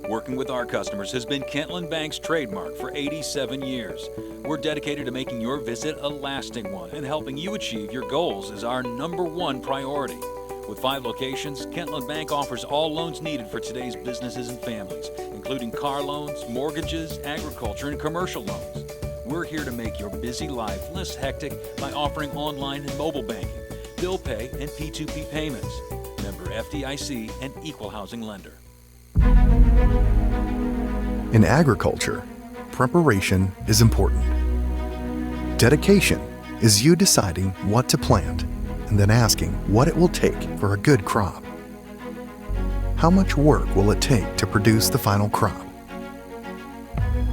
Working with our customers has been Kentland Bank's trademark for 87 years. We're dedicated to making your visit a lasting one, and helping you achieve your goals is our #1 priority. With 5 locations, Kentland Bank offers all loans needed for today's businesses and families, including car loans, mortgages, agriculture, and commercial loans. We're here to make your busy life less hectic by offering online and mobile banking, bill pay, and P2P payments. Member FDIC, an equal housing lender. In agriculture, preparation is important. Dedication is you deciding what to plant and then asking what it will take for a good crop. How much work will it take to produce the final crop?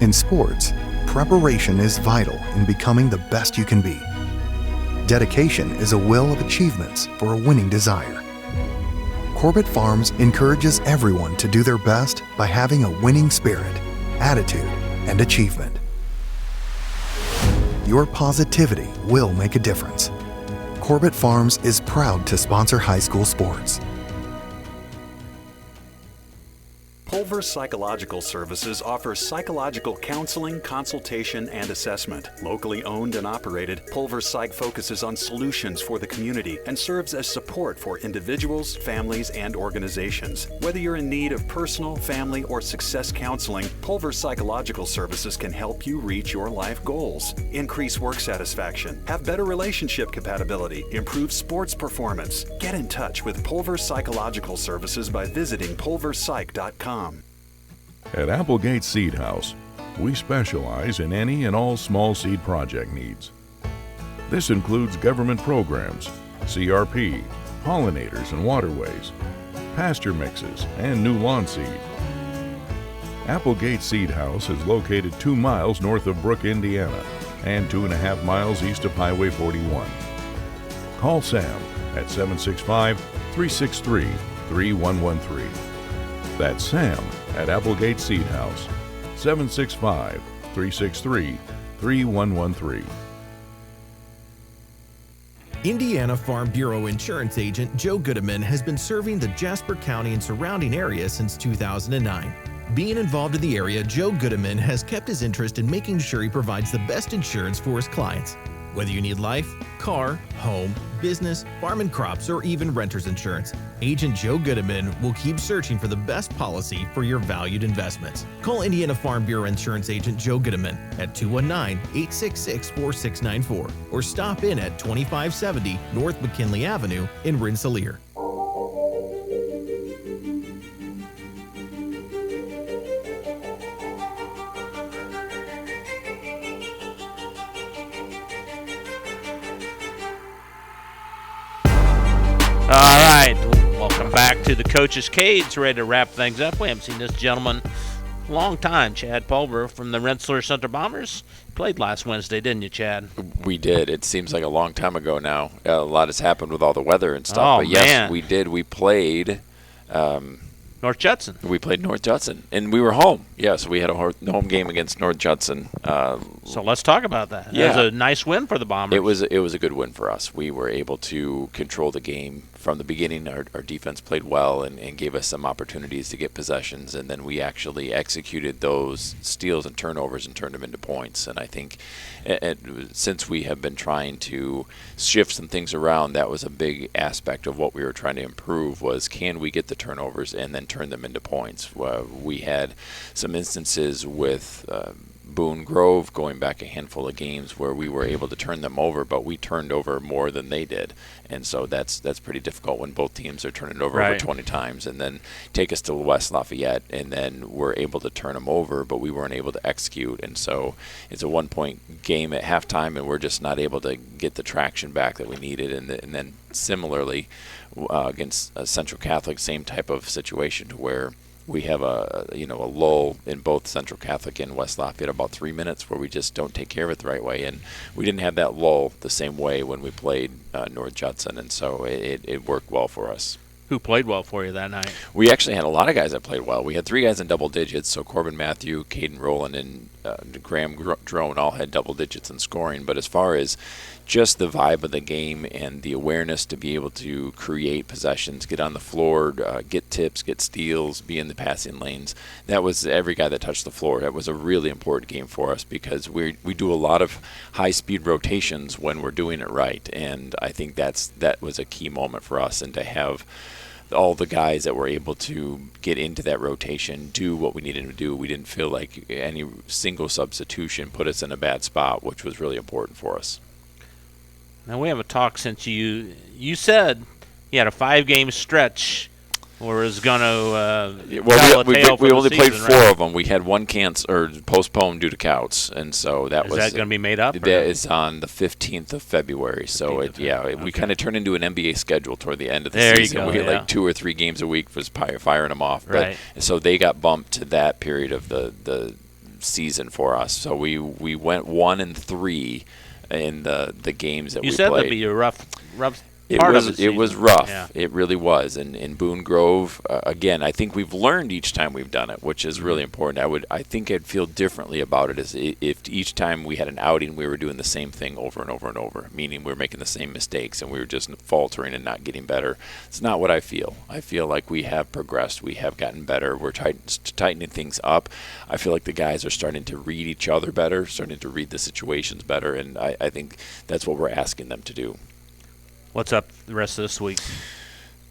In sports, preparation is vital in becoming the best you can be. Dedication is a will of achievements for a winning desire. Corbett Farms encourages everyone to do their best by having a winning spirit, attitude, and achievement. Your positivity will make a difference. Corbett Farms is proud to sponsor high school sports. Pulver Psychological Services offers psychological counseling, consultation, and assessment. Locally owned and operated, Pulver Psych focuses on solutions for the community and serves as support for individuals, families, and organizations. Whether you're in need of personal, family, or success counseling, Pulver Psychological Services can help you reach your life goals, increase work satisfaction, have better relationship compatibility, improve sports performance. Get in touch with Pulver Psychological Services by visiting pulverpsych.com. At Applegate Seed House, we specialize in any and all small seed project needs. This includes government programs, CRP, pollinators and waterways, pasture mixes, and new lawn seed. Applegate Seed House is located 2 miles north of Brook, Indiana, and 2.5 miles east of Highway 41. Call Sam at 765-363-3113. That's Sam at Applegate Seed House, 765-363-3113. Indiana Farm Bureau Insurance Agent Joe Goodman has been serving the Jasper County and surrounding area since 2009. Being involved in the area, Joe Goodman has kept his interest in making sure he provides the best insurance for his clients. Whether you need life, car, home, business, farm and crops, or even renter's insurance, Agent Joe Goodman will keep searching for the best policy for your valued investments. Call Indiana Farm Bureau Insurance Agent Joe Goodman at 219-866-4694 or stop in at 2570 North McKinley Avenue in Rensselaer. All right, welcome back to the Coach's Cage. Ready to wrap things up. We haven't seen this gentleman a long time. Chad Pulver from the Rensselaer Center Bombers. Played last Wednesday, didn't you, Chad? We did. It seems like a long time ago now. A lot has happened with all the weather and stuff. Oh, but yes, man. we did. We played North Judson. We played North Judson, and we were home. Yes, we had a home game against North Judson. So let's talk about that. Yeah. It was a nice win for the Bombers. It was a good win for us. We were able to control the game from the beginning. Our defense played well and gave us some opportunities to get possessions, and then we actually executed those steals and turnovers and turned them into points. And I think since we have been trying to shift some things around, that was a big aspect of what we were trying to improve was can we get the turnovers and then turn them into points. We had some instances with Boone Grove going back a handful of games where we were able to turn them over, but we turned over more than they did. And so that's pretty difficult when both teams are turning it over over 20 times, and then take us to West Lafayette, and then we're able to turn them over, but we weren't able to execute. And so it's a 1-point game at halftime, and we're just not able to get the traction back that we needed. And then similarly against Central Catholic, same type of situation to where we have a lull in both Central Catholic and West Lafayette, about 3 minutes where we just don't take care of it the right way, and we didn't have that lull the same way when we played North Judson, and so it worked well for us. Who played well for you that night? We actually had a lot of guys that played well. We had 3 guys in double digits, so Corbin Matthew, Caden Rowland, and Graham Drone all had double digits in scoring. But as far as just the vibe of the game and the awareness to be able to create possessions, get on the floor, get tips, get steals, be in the passing lanes, that was every guy that touched the floor. That was a really important game for us because we do a lot of high-speed rotations when we're doing it right, and I think that was a key moment for us, and to have all the guys that were able to get into that rotation, do what we needed to do. We didn't feel like any single substitution put us in a bad spot, which was really important for us. Now we haven't talked since you said you had a 5-game stretch where it was going to we only played 4 of them. We had one postponed due to Couts, and so that was. Is that going to be made up? That is on the 15th of February. So we kind of turned into an NBA schedule toward the end of the season. You go, we had like 2 or 3 games a week was firing them off. Right. But, so they got bumped to that period of the season for us. So we went 1-3 in the games that we played. You said that'd be a rough It was rough. Yeah. It really was. And in Boone Grove, again, I think we've learned each time we've done it, which is really important. I think I'd feel differently about it if each time we had an outing, we were doing the same thing over and over and over, meaning we were making the same mistakes and we were just faltering and not getting better. It's not what I feel. I feel like we have progressed. We have gotten better. We're tightening things up. I feel like the guys are starting to read each other better, starting to read the situations better, and I think that's what we're asking them to do. What's up the rest of this week?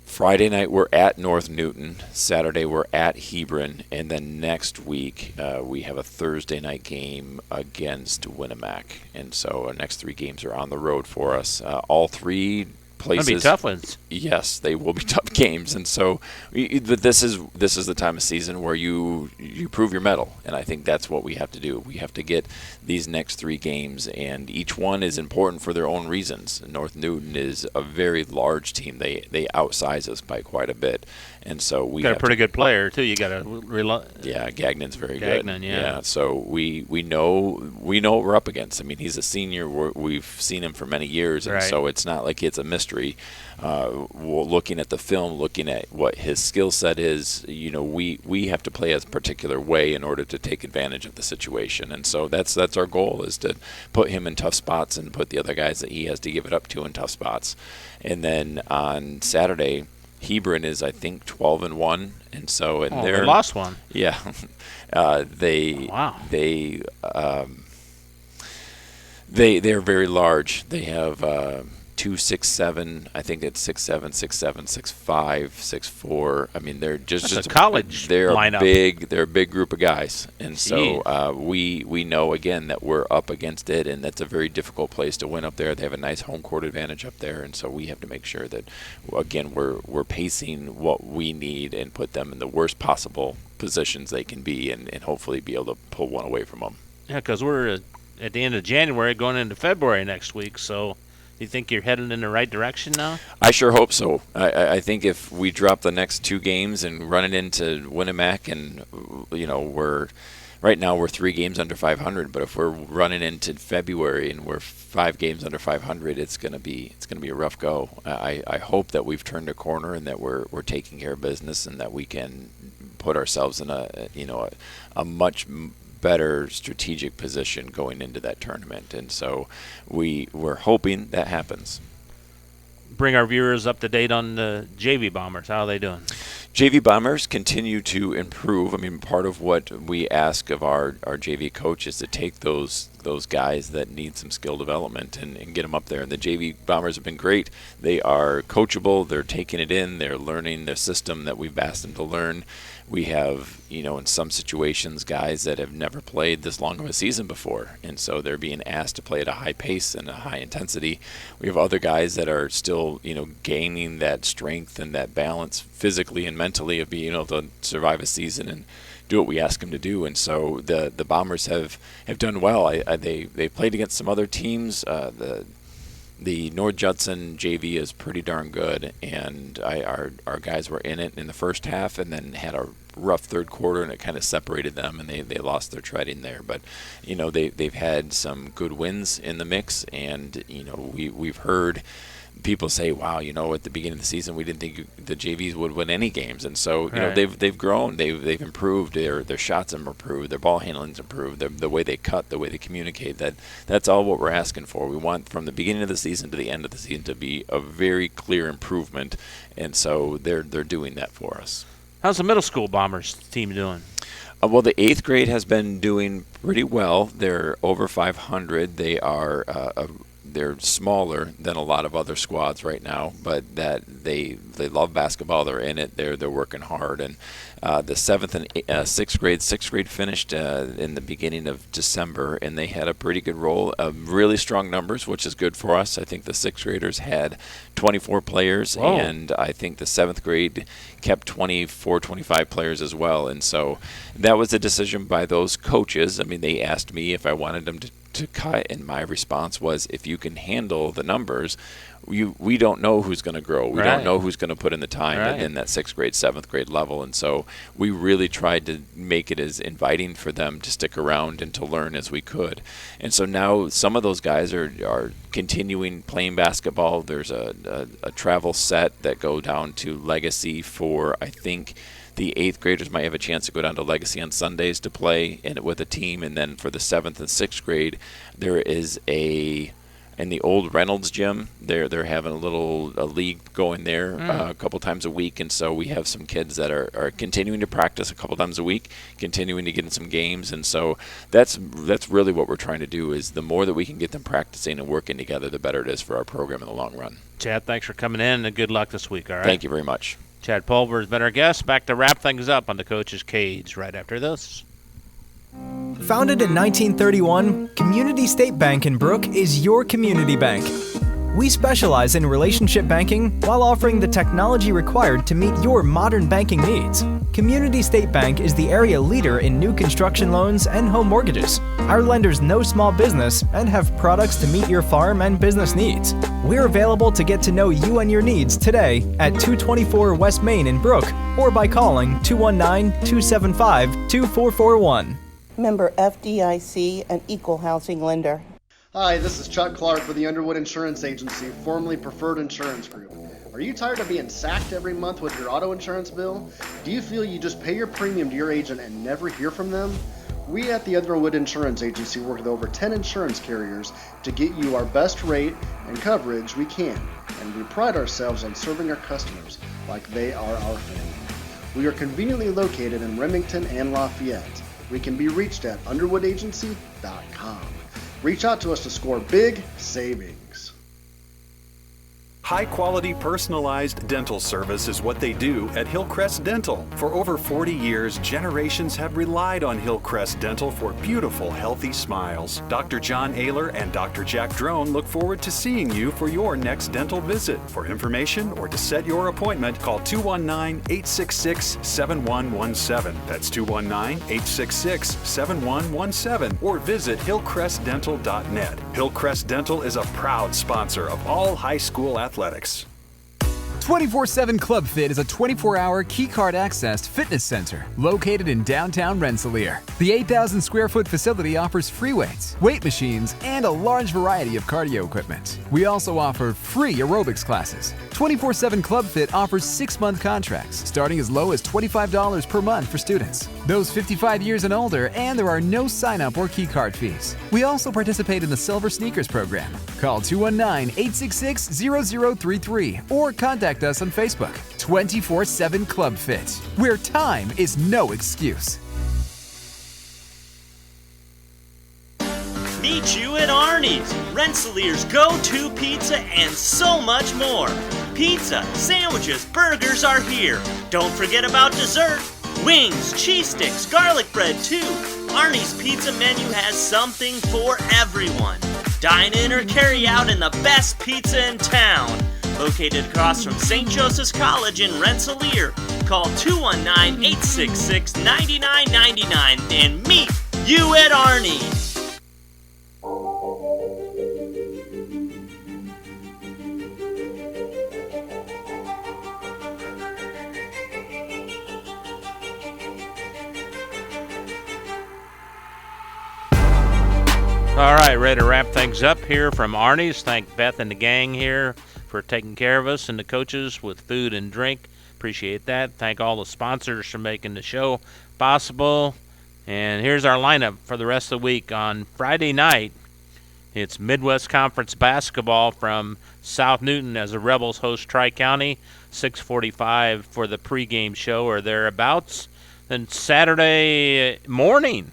Friday night we're at North Newton. Saturday we're at Hebron, and then next week we have a Thursday night game against Winnemac. And so our next 3 games are on the road for us. All 3 places. Going to be tough ones. Yes, they will be tough games, and so this is the time of season where you prove your mettle, and I think that's what we have to do. We have to get these next 3 games, and each one is important for their own reasons. North Newton is a very large team. They outsize us by quite a bit, and so we got a pretty good player too. You got to Gagnon's very good. Yeah. So we know what we're up against. I mean, he's a senior. We've seen him for many years, and so it's not like it's a mystery. Looking at the film, looking at what his skill set is, we have to play a particular way in order to take advantage of the situation, and so that's our goal, is to put him in tough spots and put the other guys that he has to give it up to in tough spots. And then on Saturday, Hebron is, I think, 12-1, and so they lost one. Yeah, they're very large. They have 2, 6, 7. I think it's 6, 7, 6, 7, 6, 5, 6, 4. I mean, they're just a college lineup. They're a big group of guys, and so we know again that we're up against it, and that's a very difficult place to win up there. They have a nice home court advantage up there, and so we have to make sure that again we're pacing what we need and put them in the worst possible positions they can be, and hopefully be able to pull one away from them. Yeah, because we're at the end of January, going into February next week, so. You think you're headed in the right direction now? I sure hope so. I think if we drop the next 2 games and run it into Winnemac, and right now we're 3 games under 500, but if we're running into February and we're 5 games under 500, it's gonna be a rough go. I hope that we've turned a corner and that we're taking care of business and that we can put ourselves in a much better strategic position going into that tournament, and so we're hoping that happens. Bring our viewers up to date on the JV Bombers. How are they doing? JV Bombers continue to improve. I mean, part of what we ask of our JV coach is to take those guys that need some skill development and get them up there. And the JV Bombers have been great. They are coachable. They're taking it in. They're learning their system that we've asked them to learn. We have, in some situations, guys that have never played this long of a season before, and so they're being asked to play at a high pace and a high intensity. We have other guys that are still, gaining that strength and that balance physically and mentally of being able to survive a season and do what we ask them to do. And so the Bombers have done well. They played against some other teams. The North Judson JV is pretty darn good, and our guys were in it in the first half and then had a rough third quarter, and it kind of separated them, and they lost their treading there. But they've had some good wins in the mix, and we've heard people say, wow, at the beginning of the season, we didn't think the JVs would win any games. And so, Right. they've grown, they've improved, their shots have improved, their ball handling's improved, the way they cut, the way they communicate. That's all what we're asking for. We want from the beginning of the season to the end of the season to be a very clear improvement. And so they're doing that for us. How's the middle school Bombers team doing? Well, the 8th grade has been doing pretty well. They're over 500. They are they're smaller than a lot of other squads right now, but that they love basketball. They're in it. They're working hard. And the 7th and 6th grade finished in the beginning of December, and they had a pretty good roll of really strong numbers, which is good for us. I think the 6th graders had 24 players, Whoa. and I think the 7th grade kept 24, 25 players as well. And so that was a decision by those coaches. I mean, they asked me if I wanted them to cut, and my response was, if you can handle the numbers, we don't know who's going to grow. We Right. don't know who's going to put in the time Right. in that 6th grade, 7th grade level. And so we really tried to make it as inviting for them to stick around and to learn as we could. And so now some of those guys are continuing playing basketball. There's a travel set that go down to Legacy for, I think, the 8th graders might have a chance to go down to Legacy on Sundays to play with a team. And then for the 7th and 6th grade, there is in the old Reynolds gym, they're having a league going there a couple times a week. And so we have some kids that are continuing to practice a couple times a week, continuing to get in some games. And so that's really what we're trying to do, is the more that we can get them practicing and working together, the better it is for our program in the long run. Chad, thanks for coming in, and good luck this week, all right? Thank you very much. Chad Pulver has been our guest. Back to wrap things up on the Coach's Cage right after this. Founded in 1931, Community State Bank in Brook is your community bank. We specialize in relationship banking while offering the technology required to meet your modern banking needs. Community State Bank is the area leader in new construction loans and home mortgages. Our lenders know small business and have products to meet your farm and business needs. We're available to get to know you and your needs today at 224 West Main in Brook, or by calling 219-275-2441. Member FDIC, an equal housing lender. Hi, this is Chuck Clark with the Underwood Insurance Agency, formerly Preferred Insurance Group. Are you tired of being sacked every month with your auto insurance bill? Do you feel you just pay your premium to your agent and never hear from them? We at the Underwood Insurance Agency work with over 10 insurance carriers to get you our best rate and coverage we can, and we pride ourselves on serving our customers like they are our family. We are conveniently located in Remington and Lafayette. We can be reached at underwoodagency.com. Reach out to us to score big savings. High-quality personalized dental service is what they do at Hillcrest Dental. For over 40 years, generations have relied on Hillcrest Dental for beautiful, healthy smiles. Dr. John Ayler and Dr. Jack Drone look forward to seeing you for your next dental visit. For information or to set your appointment, call 219-866-7117. That's 219-866-7117, or visit hillcrestdental.net. Hillcrest Dental is a proud sponsor of all high school athletics. 24/7 Club Fit is a 24-hour keycard accessed fitness center located in downtown Rensselaer. The 8,000 square foot facility offers free weights, weight machines, and a large variety of cardio equipment. We also offer free aerobics classes. 24/7 Club Fit offers 6-month contracts starting as low as $25 per month for students, those 55 years and older, and there are no sign-up or keycard fees. We also participate in the Silver Sneakers program. Call 219-866-0033 or contact us on Facebook. 24/7 Club Fit, where time is no excuse. Meet you at Arnie's, Rensselaer's go-to pizza, and so much more. Pizza, sandwiches, burgers are here. Don't forget about dessert. Wings, cheese sticks, garlic bread too. Arnie's pizza menu has something for everyone. Dine in or carry out in the best pizza in town. Located across from St. Joseph's College in Rensselaer. Call 219-866-9999 and meet you at Arnie's. All right, ready to wrap things up here from Arnie's. Thank Beth and the gang here for taking care of us and the coaches with food and drink. Appreciate that. Thank all the sponsors for making the show possible. And here's our lineup for the rest of the week. On Friday night, it's Midwest Conference basketball from South Newton as the Rebels host Tri-County, 6:45 for the pregame show or thereabouts. Then Saturday morning,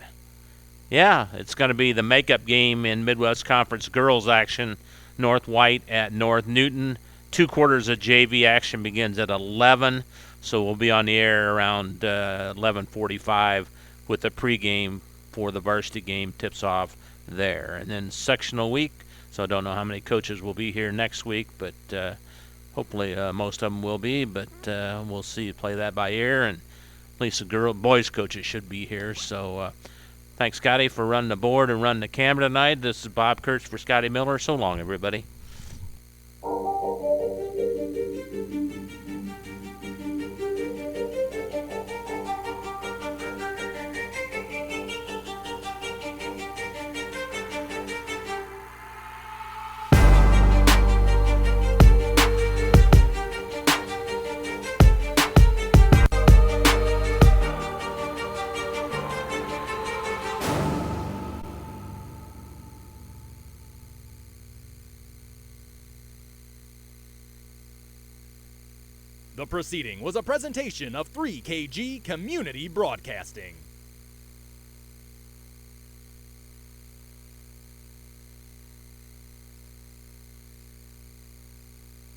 it's going to be the makeup game in Midwest Conference girls action, North White at North Newton. 2 quarters of JV action begins at 11, so we'll be on the air around 11:45 with the pregame for the varsity game tips off there. And then sectional week, so I don't know how many coaches will be here next week, but hopefully most of them will be, but we'll see. Play that by ear, and at least the boys coaches should be here. So thanks, Scotty, for running the board and running the camera tonight. This is Bob Kurtz for Scotty Miller. So long, everybody. The proceeding was a presentation of 3KG Community Broadcasting.